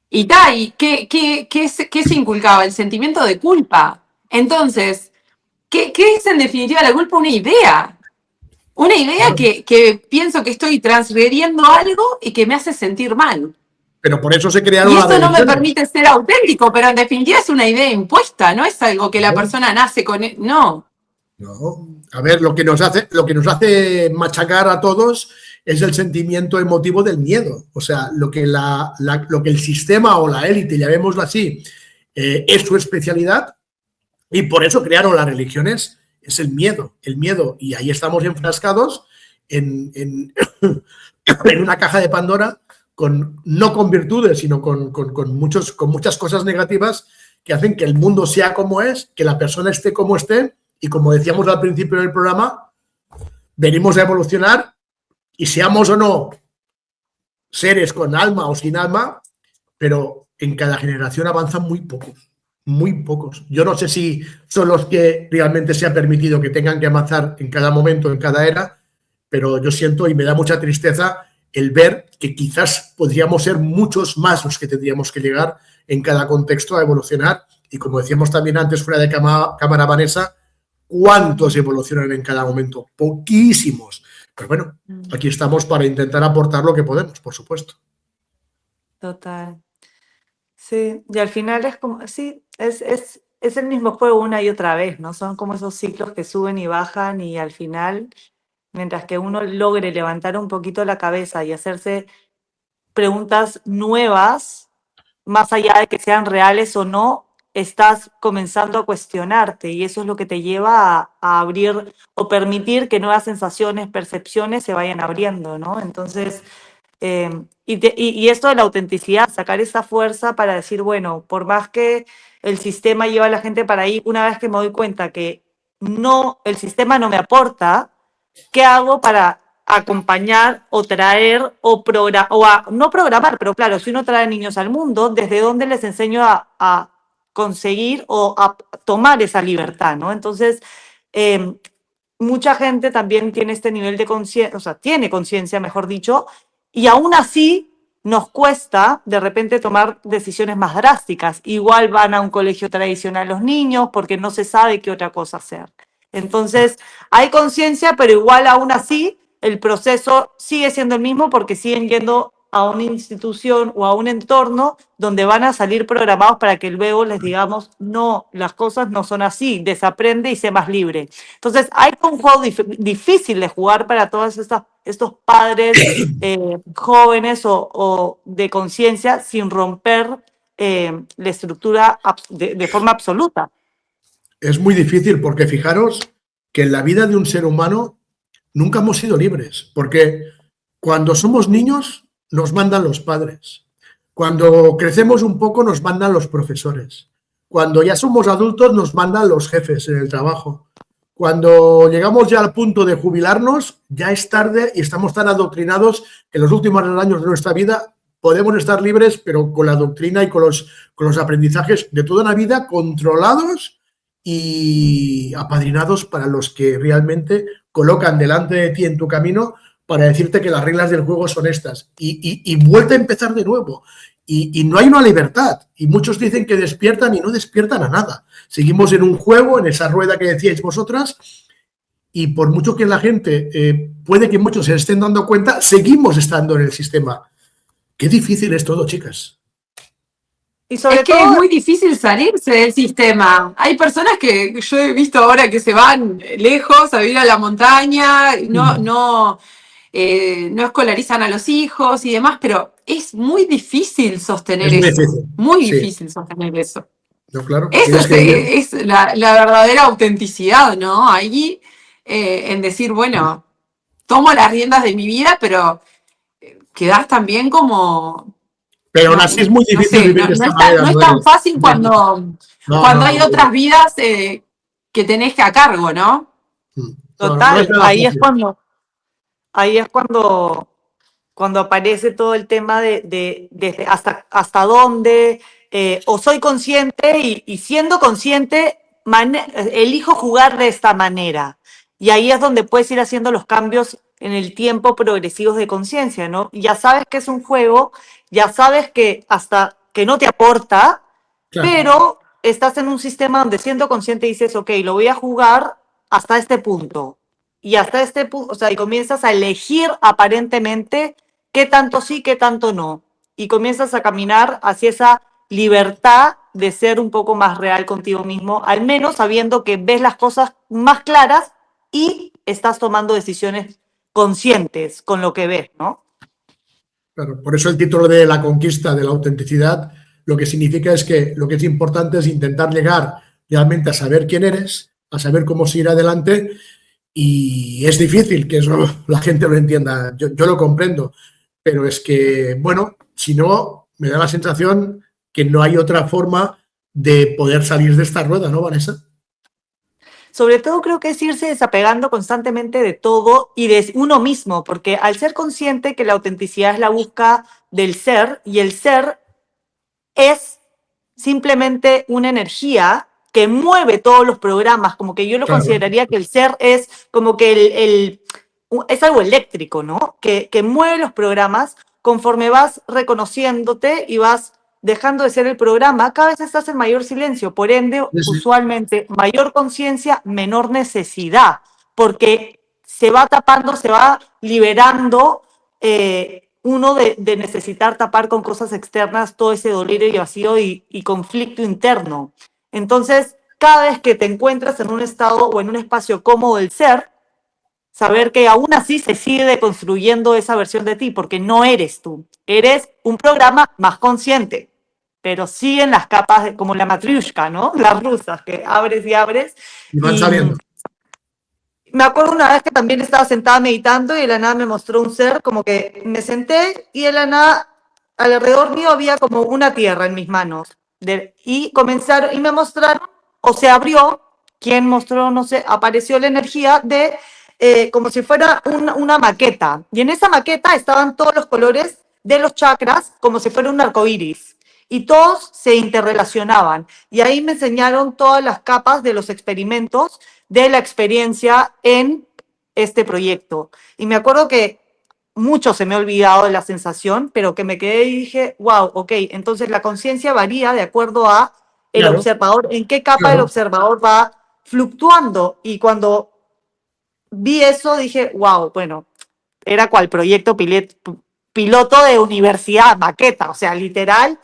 ¿qué se inculcaba? El sentimiento de culpa. Entonces, ¿qué es en definitiva la culpa? Una idea. Una idea que pienso que estoy transgrediendo algo y que me hace sentir mal. Pero por eso se crearon las religiones. Y esto no me permite ser auténtico, pero en definitiva es una idea impuesta, no es algo que la persona nace con... No. A ver, lo que nos hace machacar a todos es el sentimiento emotivo del miedo. O sea, lo que el sistema o la élite, llamémoslo así, es su especialidad, y por eso crearon las religiones, es el miedo. Y ahí estamos enfrascados en una caja de Pandora, no con virtudes, sino con muchas cosas negativas que hacen que el mundo sea como es, que la persona esté como esté, y como decíamos al principio del programa, venimos a evolucionar y seamos o no seres con alma o sin alma, pero en cada generación avanzan muy pocos. Yo no sé si son los que realmente se ha permitido que tengan que avanzar en cada momento, en cada era, pero yo siento y me da mucha tristeza el ver que quizás podríamos ser muchos más los que tendríamos que llegar en cada contexto a evolucionar. Y como decíamos también antes fuera de cámara, Vanessa, ¿cuántos evolucionan en cada momento? Poquísimos. Pero bueno, aquí estamos para intentar aportar lo que podemos, por supuesto. Total. Sí, y al final es como, sí, es el mismo juego una y otra vez, ¿no? Son como esos ciclos que suben y bajan, y al final, mientras que uno logre levantar un poquito la cabeza y hacerse preguntas nuevas, más allá de que sean reales o no, estás comenzando a cuestionarte, y eso es lo que te lleva a abrir o permitir que nuevas sensaciones, percepciones se vayan abriendo, ¿no? Entonces, y esto de la autenticidad, sacar esa fuerza para decir, bueno, por más que el sistema lleva a la gente para ahí, una vez que me doy cuenta que el sistema no me aporta, ¿qué hago para acompañar o traer no programar, pero claro, si uno trae niños al mundo, ¿desde dónde les enseño a conseguir o a tomar esa libertad, ¿no? Entonces, mucha gente también tiene este nivel de conciencia, o sea, tiene conciencia, mejor dicho, y aún así nos cuesta de repente tomar decisiones más drásticas. Igual van a un colegio tradicional los niños porque no se sabe qué otra cosa hacer. Entonces, hay conciencia, pero igual aún así el proceso sigue siendo el mismo, porque siguen yendo a una institución o a un entorno donde van a salir programados para que luego les digamos, no, las cosas no son así, desaprende y sé más libre. Entonces, hay un juego difícil de jugar para todos estos padres jóvenes o de conciencia, sin romper la estructura de forma absoluta. Es muy difícil, porque fijaros que en la vida de un ser humano nunca hemos sido libres, porque cuando somos niños nos mandan los padres, cuando crecemos un poco nos mandan los profesores, cuando ya somos adultos nos mandan los jefes en el trabajo, cuando llegamos ya al punto de jubilarnos ya es tarde y estamos tan adoctrinados que en los últimos años de nuestra vida podemos estar libres, pero con la doctrina y con los aprendizajes de toda una vida controlados y apadrinados para los que realmente colocan delante de ti en tu camino para decirte que las reglas del juego son estas, y vuelve a empezar de nuevo. y no hay una libertad. Y muchos dicen que despiertan y no despiertan a nada. Seguimos en un juego, en esa rueda que decíais vosotras, y por mucho que la gente, puede que muchos se estén dando cuenta, seguimos estando en el sistema. Qué difícil es todo, chicas. Y sobre Es que todo, es muy difícil salirse del sistema. Hay personas que yo he visto ahora que se van lejos a vivir a la montaña, no escolarizan a los hijos y demás, pero es muy difícil sostener Es muy eso. difícil. Muy Sí. difícil sostener eso. No, claro. Eso Tienes que vivir. es la verdadera autenticidad, ¿no? Ahí, en decir, bueno, tomo las riendas de mi vida, pero quedás también como, Pero aún no, así es muy no difícil sé, vivir de esta manera. no es No tan eres. fácil cuando No, hay no. otras vidas que tenés que a cargo, ¿no? No es total, nada fácil. ahí es cuando aparece todo el tema de hasta dónde, o soy consciente y siendo consciente, elijo jugar de esta manera. Y ahí es donde puedes ir haciendo los cambios en el tiempo progresivos de conciencia, ¿no? Ya sabes que es un juego, ya sabes que hasta que no te aporta, Claro. pero estás en un sistema donde siendo consciente dices, ok, lo voy a jugar hasta este punto. Y hasta este punto, o sea, y comienzas a elegir aparentemente qué tanto sí, qué tanto no. Y comienzas a caminar hacia esa libertad de ser un poco más real contigo mismo, al menos sabiendo que ves las cosas más claras y estás tomando decisiones conscientes con lo que ves, ¿no? Claro, por eso el título de La conquista de la autenticidad, lo que significa es que lo que es importante es intentar llegar realmente a saber quién eres, a saber cómo seguir adelante, y es difícil que eso la gente lo entienda. Yo lo comprendo, pero es que, bueno, si no, me da la sensación que no hay otra forma de poder salir de esta rueda, ¿no, Vanessa? Sobre todo creo que es irse desapegando constantemente de todo y de uno mismo, porque al ser consciente que la autenticidad es la búsqueda del ser y el ser es simplemente una energía que mueve todos los programas, como que yo lo Claro. consideraría que el ser es como que es algo eléctrico, ¿no? Que mueve los programas conforme vas reconociéndote y vas dejando de ser el programa, cada vez estás en mayor silencio, por ende, Sí, sí. usualmente, mayor conciencia, menor necesidad, porque se va tapando, se va liberando uno de necesitar tapar con cosas externas todo ese dolor y vacío y conflicto interno. Entonces, cada vez que te encuentras en un estado o en un espacio cómodo del ser, saber que aún así se sigue construyendo esa versión de ti, porque no eres tú, eres un programa más consciente, pero siguen las capas como la matriushka, ¿no? Las rusas, que abres y abres. Y van Y saliendo. me acuerdo una vez que también estaba sentada meditando y de la nada me mostró un ser, como que me senté y de la nada alrededor mío había como una tierra en mis manos. Y comenzaron, y me mostraron, o se abrió, quien mostró, no sé, apareció la energía de como si fuera una maqueta. Y en esa maqueta estaban todos los colores de los chakras, como si fuera un arco iris. Y todos se interrelacionaban. Y ahí me enseñaron todas las capas de los experimentos de la experiencia en este proyecto. Y me acuerdo que mucho se me ha olvidado de la sensación, pero que me quedé y dije, wow, ok, entonces la conciencia varía de acuerdo a el Claro, observador, en qué capa el claro. observador va fluctuando. Y cuando vi eso dije, wow, bueno, era cual proyecto piloto de universidad, maqueta, o sea, literal,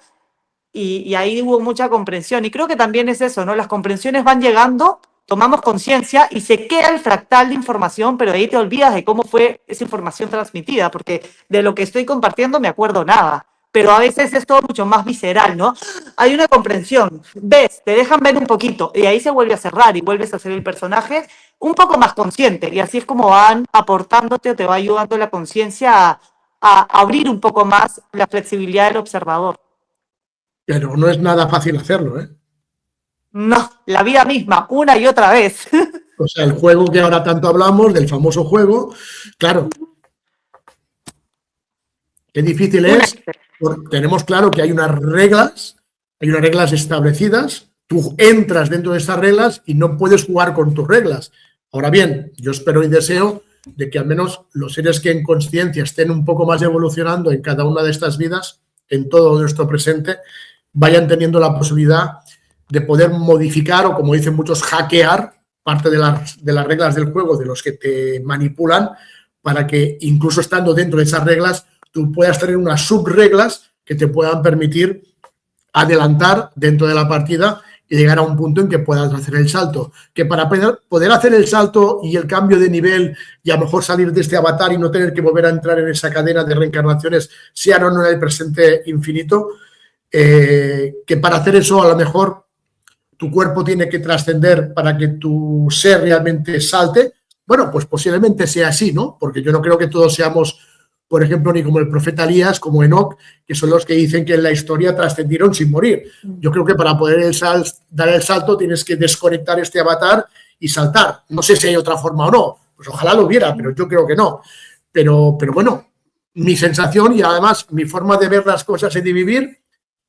y ahí hubo mucha comprensión. Y creo que también es eso, ¿no? Las comprensiones van llegando, tomamos conciencia y se queda el fractal de información, pero ahí te olvidas de cómo fue esa información transmitida, porque de lo que estoy compartiendo me acuerdo nada. Pero a veces es todo mucho más visceral, ¿no? Hay una comprensión, ves, te dejan ver un poquito, y ahí se vuelve a cerrar y vuelves a ser el personaje un poco más consciente. Y así es como van aportándote o te va ayudando la conciencia a abrir un poco más la flexibilidad del observador. Pero no es nada fácil hacerlo, ¿eh? No, la vida misma, una y otra vez. O sea, el juego que ahora tanto hablamos, del famoso juego, claro, qué difícil Una. es. Tenemos claro que hay unas reglas establecidas, tú entras dentro de esas reglas y no puedes jugar con tus reglas. Ahora bien, yo espero y deseo de que al menos los seres que en conciencia estén un poco más evolucionando en cada una de estas vidas en todo nuestro presente, vayan teniendo la posibilidad de poder modificar o, como dicen muchos, hackear parte de las reglas del juego de los que te manipulan, para que incluso estando dentro de esas reglas tú puedas tener unas subreglas que te puedan permitir adelantar dentro de la partida y llegar a un punto en que puedas hacer el salto. Que para poder hacer el salto y el cambio de nivel y a lo mejor salir de este avatar y no tener que volver a entrar en esa cadena de reencarnaciones, sea o no en el presente infinito, que para hacer eso a lo mejor tu cuerpo tiene que trascender para que tu ser realmente salte. Bueno, pues posiblemente sea así, ¿no? Porque yo no creo que todos seamos, por ejemplo, ni como el profeta Elías, como Enoch, que son los que dicen que en la historia trascendieron sin morir. Yo creo que para poder dar el salto tienes que desconectar este avatar y saltar. No sé si hay otra forma o no. Pues ojalá lo hubiera, pero yo creo que no. Pero bueno, mi sensación y además mi forma de ver las cosas y de vivir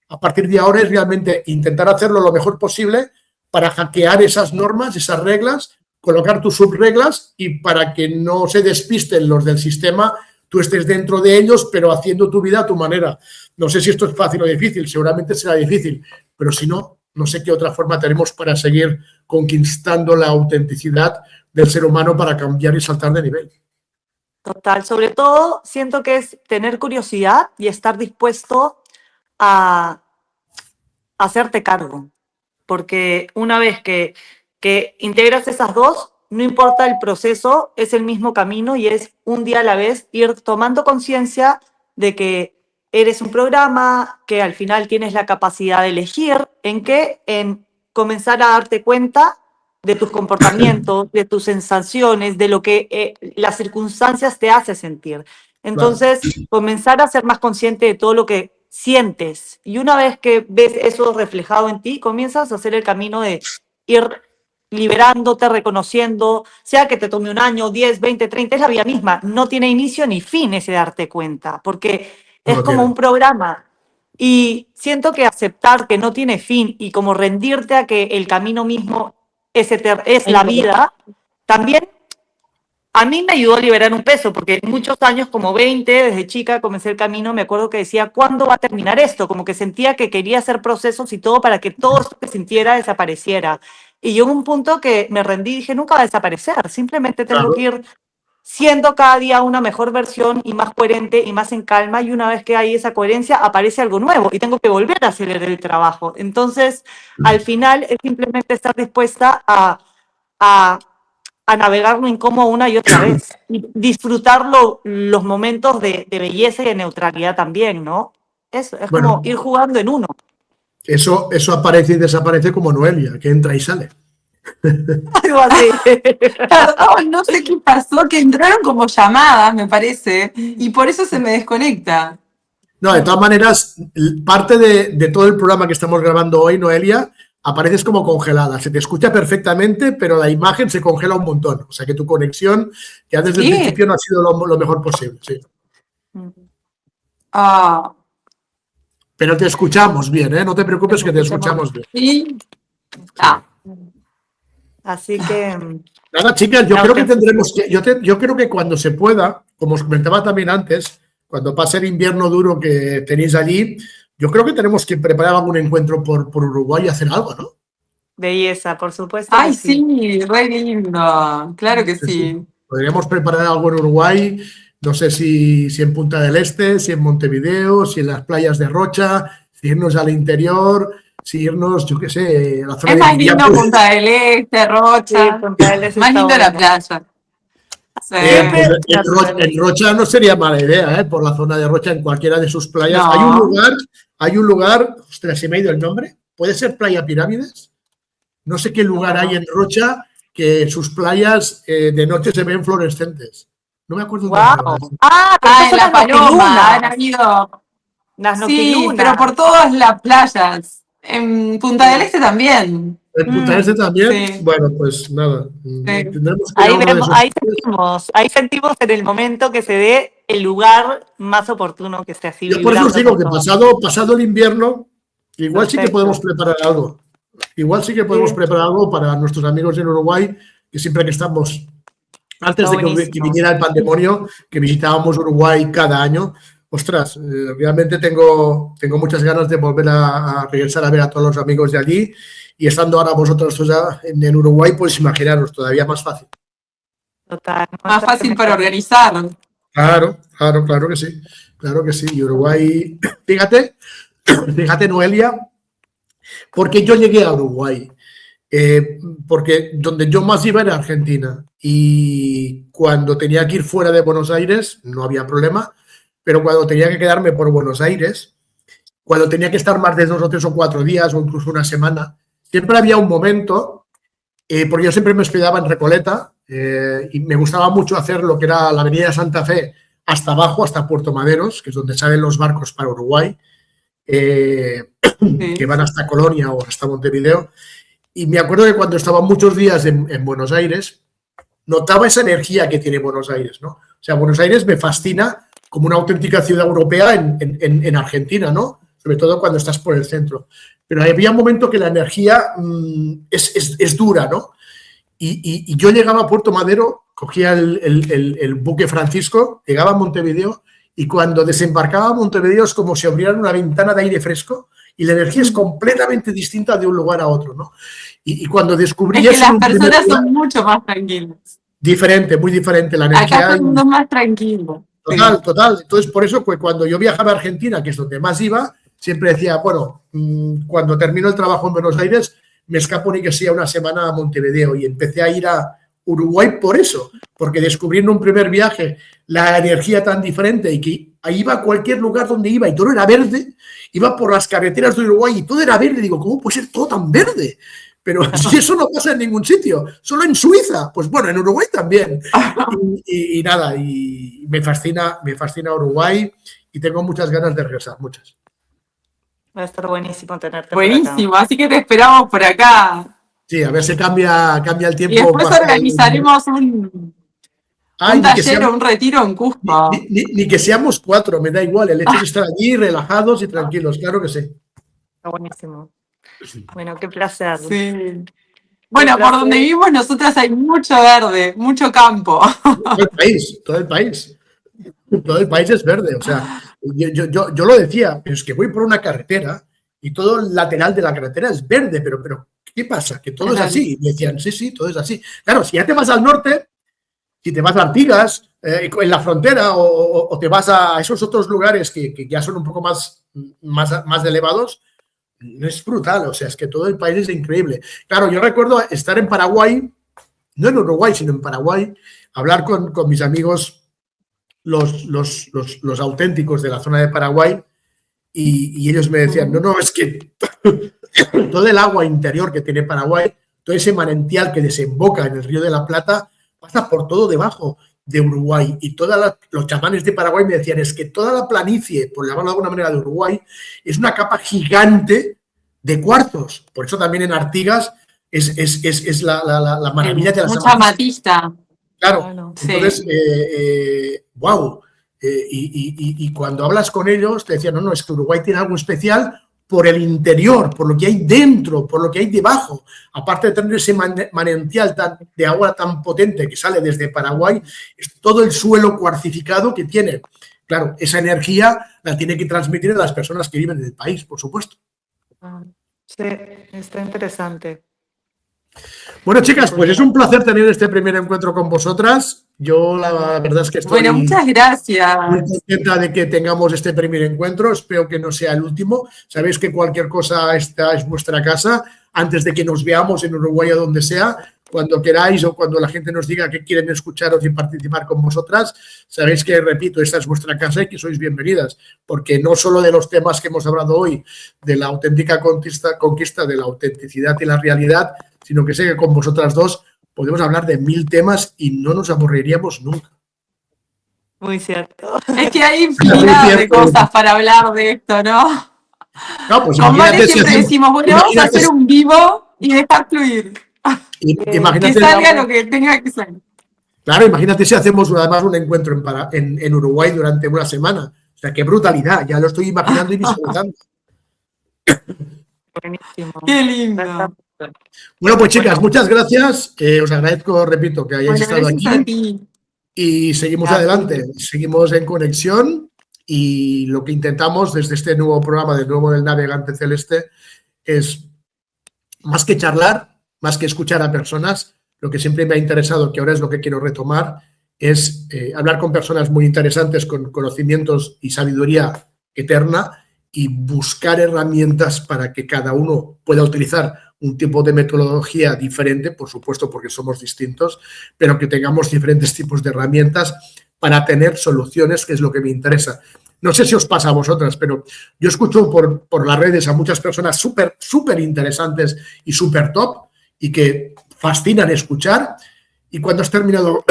a partir de ahora es realmente intentar hacerlo lo mejor posible para hackear esas normas, esas reglas, colocar tus subreglas y para que no se despisten los del sistema, tú estés dentro de ellos, pero haciendo tu vida a tu manera. No sé si esto es fácil o difícil, seguramente será difícil, pero si no, no sé qué otra forma tenemos para seguir conquistando la autenticidad del ser humano para cambiar y saltar de nivel. Total, sobre todo siento que es tener curiosidad y estar dispuesto a hacerte cargo, porque una vez que integras esas dos, no importa el proceso, es el mismo camino y es un día a la vez ir tomando conciencia de que eres un programa, que al final tienes la capacidad de elegir en comenzar a darte cuenta de tus comportamientos, de tus sensaciones, de lo que las circunstancias te hacen sentir. Entonces, comenzar a ser más consciente de todo lo que sientes. Y una vez que ves eso reflejado en ti, comienzas a hacer el camino de ir liberándote, reconociendo, sea que te tome 1 año, 10, 20, 30, es la vida misma. No tiene inicio ni fin ese darte cuenta, porque es como un programa. Y siento que aceptar que no tiene fin y como rendirte a que el camino mismo es la vida, también a mí me ayudó a liberar un peso, porque muchos años, como 20, desde chica comencé el camino, me acuerdo que decía, ¿cuándo va a terminar esto? Como que sentía que quería hacer procesos y todo para que todo esto que sintiera desapareciera. Y llegó un punto que me rendí y dije, nunca va a desaparecer, simplemente tengo que ir siendo cada día una mejor versión y más coherente y más en calma, y una vez que hay esa coherencia aparece algo nuevo y tengo que volver a hacer el trabajo. Entonces, al final es simplemente estar dispuesta a navegar lo incómodo una y otra vez y disfrutar los momentos de belleza y de neutralidad también, ¿no? Eso, es como ir jugando en uno. Eso aparece y desaparece como Noelia, que entra y sale. Algo así. Perdón, no sé qué pasó, que entraron como llamadas, me parece, y por eso se me desconecta. No, de todas maneras, parte de todo el programa que estamos grabando hoy, Noelia, apareces como congelada. Se te escucha perfectamente, pero la imagen se congela un montón. O sea que tu conexión ya desde el principio no ha sido lo mejor posible. Sí. Pero te escuchamos bien, ¿eh? No te preocupes que te escuchamos bien. Sí. Así que... Nada, chicas, yo creo que tendremos que... Yo creo que cuando se pueda, como os comentaba también antes, cuando pase el invierno duro que tenéis allí, yo creo que tenemos que preparar algún encuentro por Uruguay y hacer algo, ¿no? Belleza, por supuesto. Ay, sí, re lindo. Claro que sí. Podríamos preparar algo en Uruguay, no sé si en Punta del Este, si en Montevideo, si en las playas de Rocha, si irnos al interior, si irnos, yo qué sé, a la zona de... Es más lindo Punta del Este, Rocha. Sí, Punta del Este más lindo la playa. Sí. En Rocha no sería mala idea, por la zona de Rocha, en cualquiera de sus playas. No. Hay un lugar, ostras, se me ha ido el nombre, ¿puede ser Playa Pirámides? No sé qué lugar hay en Rocha que sus playas de noche se ven fluorescentes. No me acuerdo. Wow. En La Paloma han habido. Las sí, pero por todas las playas. En Punta del Este también. ¿En Punta del Este también? Sí. Bueno, pues nada. Sí. Ahí sentimos en el momento que se dé el lugar más oportuno que esté así. Yo por eso os digo que pasado el invierno, igual sí que podemos preparar algo. Igual sí que podemos preparar algo para nuestros amigos en Uruguay, que siempre que estamos, antes de que viniera el pandemonio, que visitábamos Uruguay cada año, ostras, realmente tengo muchas ganas de volver a regresar a ver a todos los amigos de allí y estando ahora vosotros en Uruguay, pues imaginaros, todavía más fácil. Total. Más fácil para organizar. Claro que sí. Y Uruguay, fíjate, Noelia, porque yo llegué a Uruguay. Porque donde yo más iba era Argentina y cuando tenía que ir fuera de Buenos Aires no había problema, pero cuando tenía que quedarme por Buenos Aires, cuando tenía que estar más de 2 o 3 o 4 días o incluso una semana, siempre había un momento, porque yo siempre me hospedaba en Recoleta y me gustaba mucho hacer lo que era la avenida Santa Fe hasta abajo, hasta Puerto Maderos, que es donde salen los barcos para Uruguay, que van hasta Colonia o hasta Montevideo. Y me acuerdo que cuando estaba muchos días en Buenos Aires, notaba esa energía que tiene Buenos Aires, ¿no? O sea, Buenos Aires me fascina como una auténtica ciudad europea en Argentina, ¿no? Sobre todo cuando estás por el centro. Pero había un momento que la energía es dura, ¿no? Y yo llegaba a Puerto Madero, cogía el buque Francisco, llegaba a Montevideo y cuando desembarcaba a Montevideo es como si abrieran una ventana de aire fresco y la energía es completamente distinta de un lugar a otro, ¿no? Y cuando descubrí es que eso... las personas son mucho más tranquilas. Diferente, muy diferente la energía. Acá todo el mundo es más tranquilo. Total. Entonces, por eso, pues, cuando yo viajaba a Argentina, que es donde más iba, siempre decía, bueno, cuando termino el trabajo en Buenos Aires, me escapo ni que sea una semana a Montevideo y empecé a ir a Uruguay por eso, porque descubrí en un primer viaje la energía tan diferente y que ahí iba a cualquier lugar donde iba y todo era verde, iba por las carreteras de Uruguay y todo era verde, digo, ¿cómo puede ser todo tan verde? Pero si eso no pasa en ningún sitio, solo en Suiza, pues bueno, en Uruguay también. Y nada, y me fascina Uruguay y tengo muchas ganas de regresar, muchas. Va a estar buenísimo tenerte buenísimo, por acá. Así que te esperamos por acá. Sí, a ver si cambia el tiempo. Y después organizaremos un taller o un retiro en Cusco. Ni que seamos 4, me da igual, el hecho de estar allí relajados y tranquilos, claro que sí. Está buenísimo. Bueno, qué placer. Sí. Bueno, por donde vivimos nosotras hay mucho verde, mucho campo. Todo el país es verde. O sea, yo lo decía, pero es que voy por una carretera y todo el lateral de la carretera es verde, pero ¿qué pasa? Que todo es así. Y me decían, sí, todo es así. Claro, si ya te vas al norte, si te vas a Artigas, en la frontera, o te vas a esos otros lugares que ya son un poco más elevados, es brutal, o sea, es que todo el país es increíble. Claro, yo recuerdo estar en Paraguay, no en Uruguay, sino en Paraguay, hablar con mis amigos, los auténticos de la zona de Paraguay, y ellos me decían, no, es que todo el agua interior que tiene Paraguay, todo ese manantial que desemboca en el Río de la Plata, pasa por todo debajo de Uruguay, y los chamanes de Paraguay me decían, es que toda la planicie, por llamarlo de alguna manera, de Uruguay, es una capa gigante de cuarzos. Por eso también en Artigas es la maravilla de la mucha amatista. Claro, entonces, wow. Y cuando hablas con ellos, te decían, no, es que Uruguay tiene algo especial por el interior, por lo que hay dentro, por lo que hay debajo. Aparte de tener ese manantial de agua tan potente que sale desde Paraguay, es todo el suelo cuarcificado que tiene. Claro, esa energía la tiene que transmitir a las personas que viven en el país, por supuesto. Sí, está interesante. Bueno, chicas, pues es un placer tener este primer encuentro con vosotras. Yo la verdad es que estoy muchas gracias. Muy contenta de que tengamos este primer encuentro. Espero que no sea el último. Sabéis que cualquier cosa, esta es vuestra casa. Antes de que nos veamos en Uruguay o donde sea, cuando queráis o cuando la gente nos diga que quieren escucharos y participar con vosotras, sabéis que, repito, esta es vuestra casa y que sois bienvenidas, porque no solo de los temas que hemos hablado hoy, de la auténtica conquista de la autenticidad y la realidad, sino que sé que con vosotras dos podemos hablar de 1000 temas y no nos aburriríamos nunca. Muy cierto. Es que hay infinidad de cosas para hablar de esto, ¿no? No, pues con Vale siempre decimos, bueno, vamos a hacer un vivo y dejar fluir. Imagínate, que salga lo que tenga que salir. Claro, imagínate si hacemos además un encuentro en Uruguay durante una semana. O sea, qué brutalidad, ya lo estoy imaginando y visualizando. Buenísimo. Qué lindo. Bueno, pues chicas, muchas gracias. Os agradezco, repito, que hayáis estado aquí. A ti. Y seguimos adelante. Seguimos en conexión Y lo que intentamos desde este nuevo programa, de nuevo del Navegante Celeste, es más que charlar, más que escuchar a personas, lo que siempre me ha interesado, que ahora es lo que quiero retomar, es hablar con personas muy interesantes, con conocimientos y sabiduría eterna, y buscar herramientas para que cada uno pueda utilizar un tipo de metodología diferente, por supuesto porque somos distintos, pero que tengamos diferentes tipos de herramientas para tener soluciones, que es lo que me interesa. No sé si os pasa a vosotras, pero yo escucho por las redes a muchas personas súper interesantes y súper top y que fascinan escuchar, y cuando has terminado,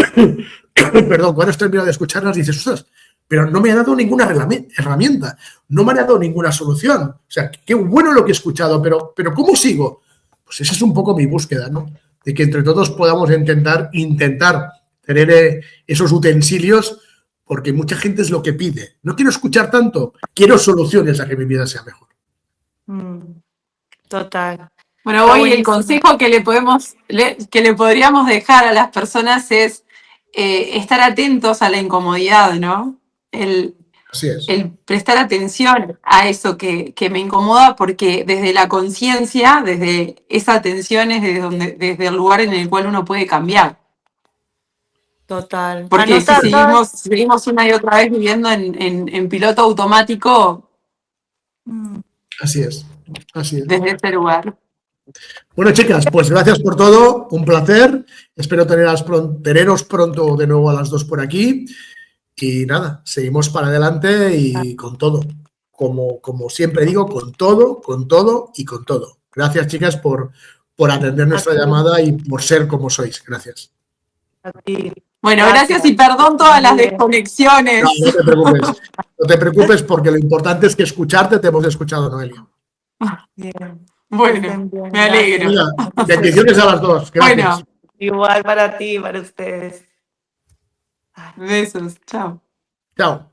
perdón, cuando has terminado de escucharlas dices, ostras, pero no me ha dado ninguna herramienta, no me ha dado ninguna solución. O sea, qué bueno lo que he escuchado, pero ¿cómo sigo? Pues esa es un poco mi búsqueda, ¿no? De que entre todos podamos intentar tener esos utensilios, porque mucha gente es lo que pide. No quiero escuchar tanto, quiero soluciones a que mi vida sea mejor. Total. Bueno, Está hoy el buenísimo. consejo que le podríamos dejar a las personas es estar atentos a la incomodidad, ¿no? Así es. El prestar atención a eso que me incomoda, porque desde la conciencia, desde esa atención es desde el lugar en el cual uno puede cambiar. Total. Porque si Anotada. seguimos una y otra vez viviendo en piloto automático, Así es. Así es. desde ese lugar. Bueno, chicas, pues gracias por todo, un placer. Espero teneros pronto de nuevo a las dos por aquí. Y nada, seguimos para adelante y con todo. Como siempre digo, con todo y con todo. Gracias, chicas, por atender nuestra llamada y por ser como sois. Gracias. A ti. Bueno, gracias y perdón todas las desconexiones. No te preocupes. No te preocupes, porque lo importante es que escucharte te hemos escuchado, Noelia. Bien. Bueno, me alegro. Mira, bendiciones a las dos. Gracias. Bueno, Igual para ti, para ustedes. besos, chao. Chao.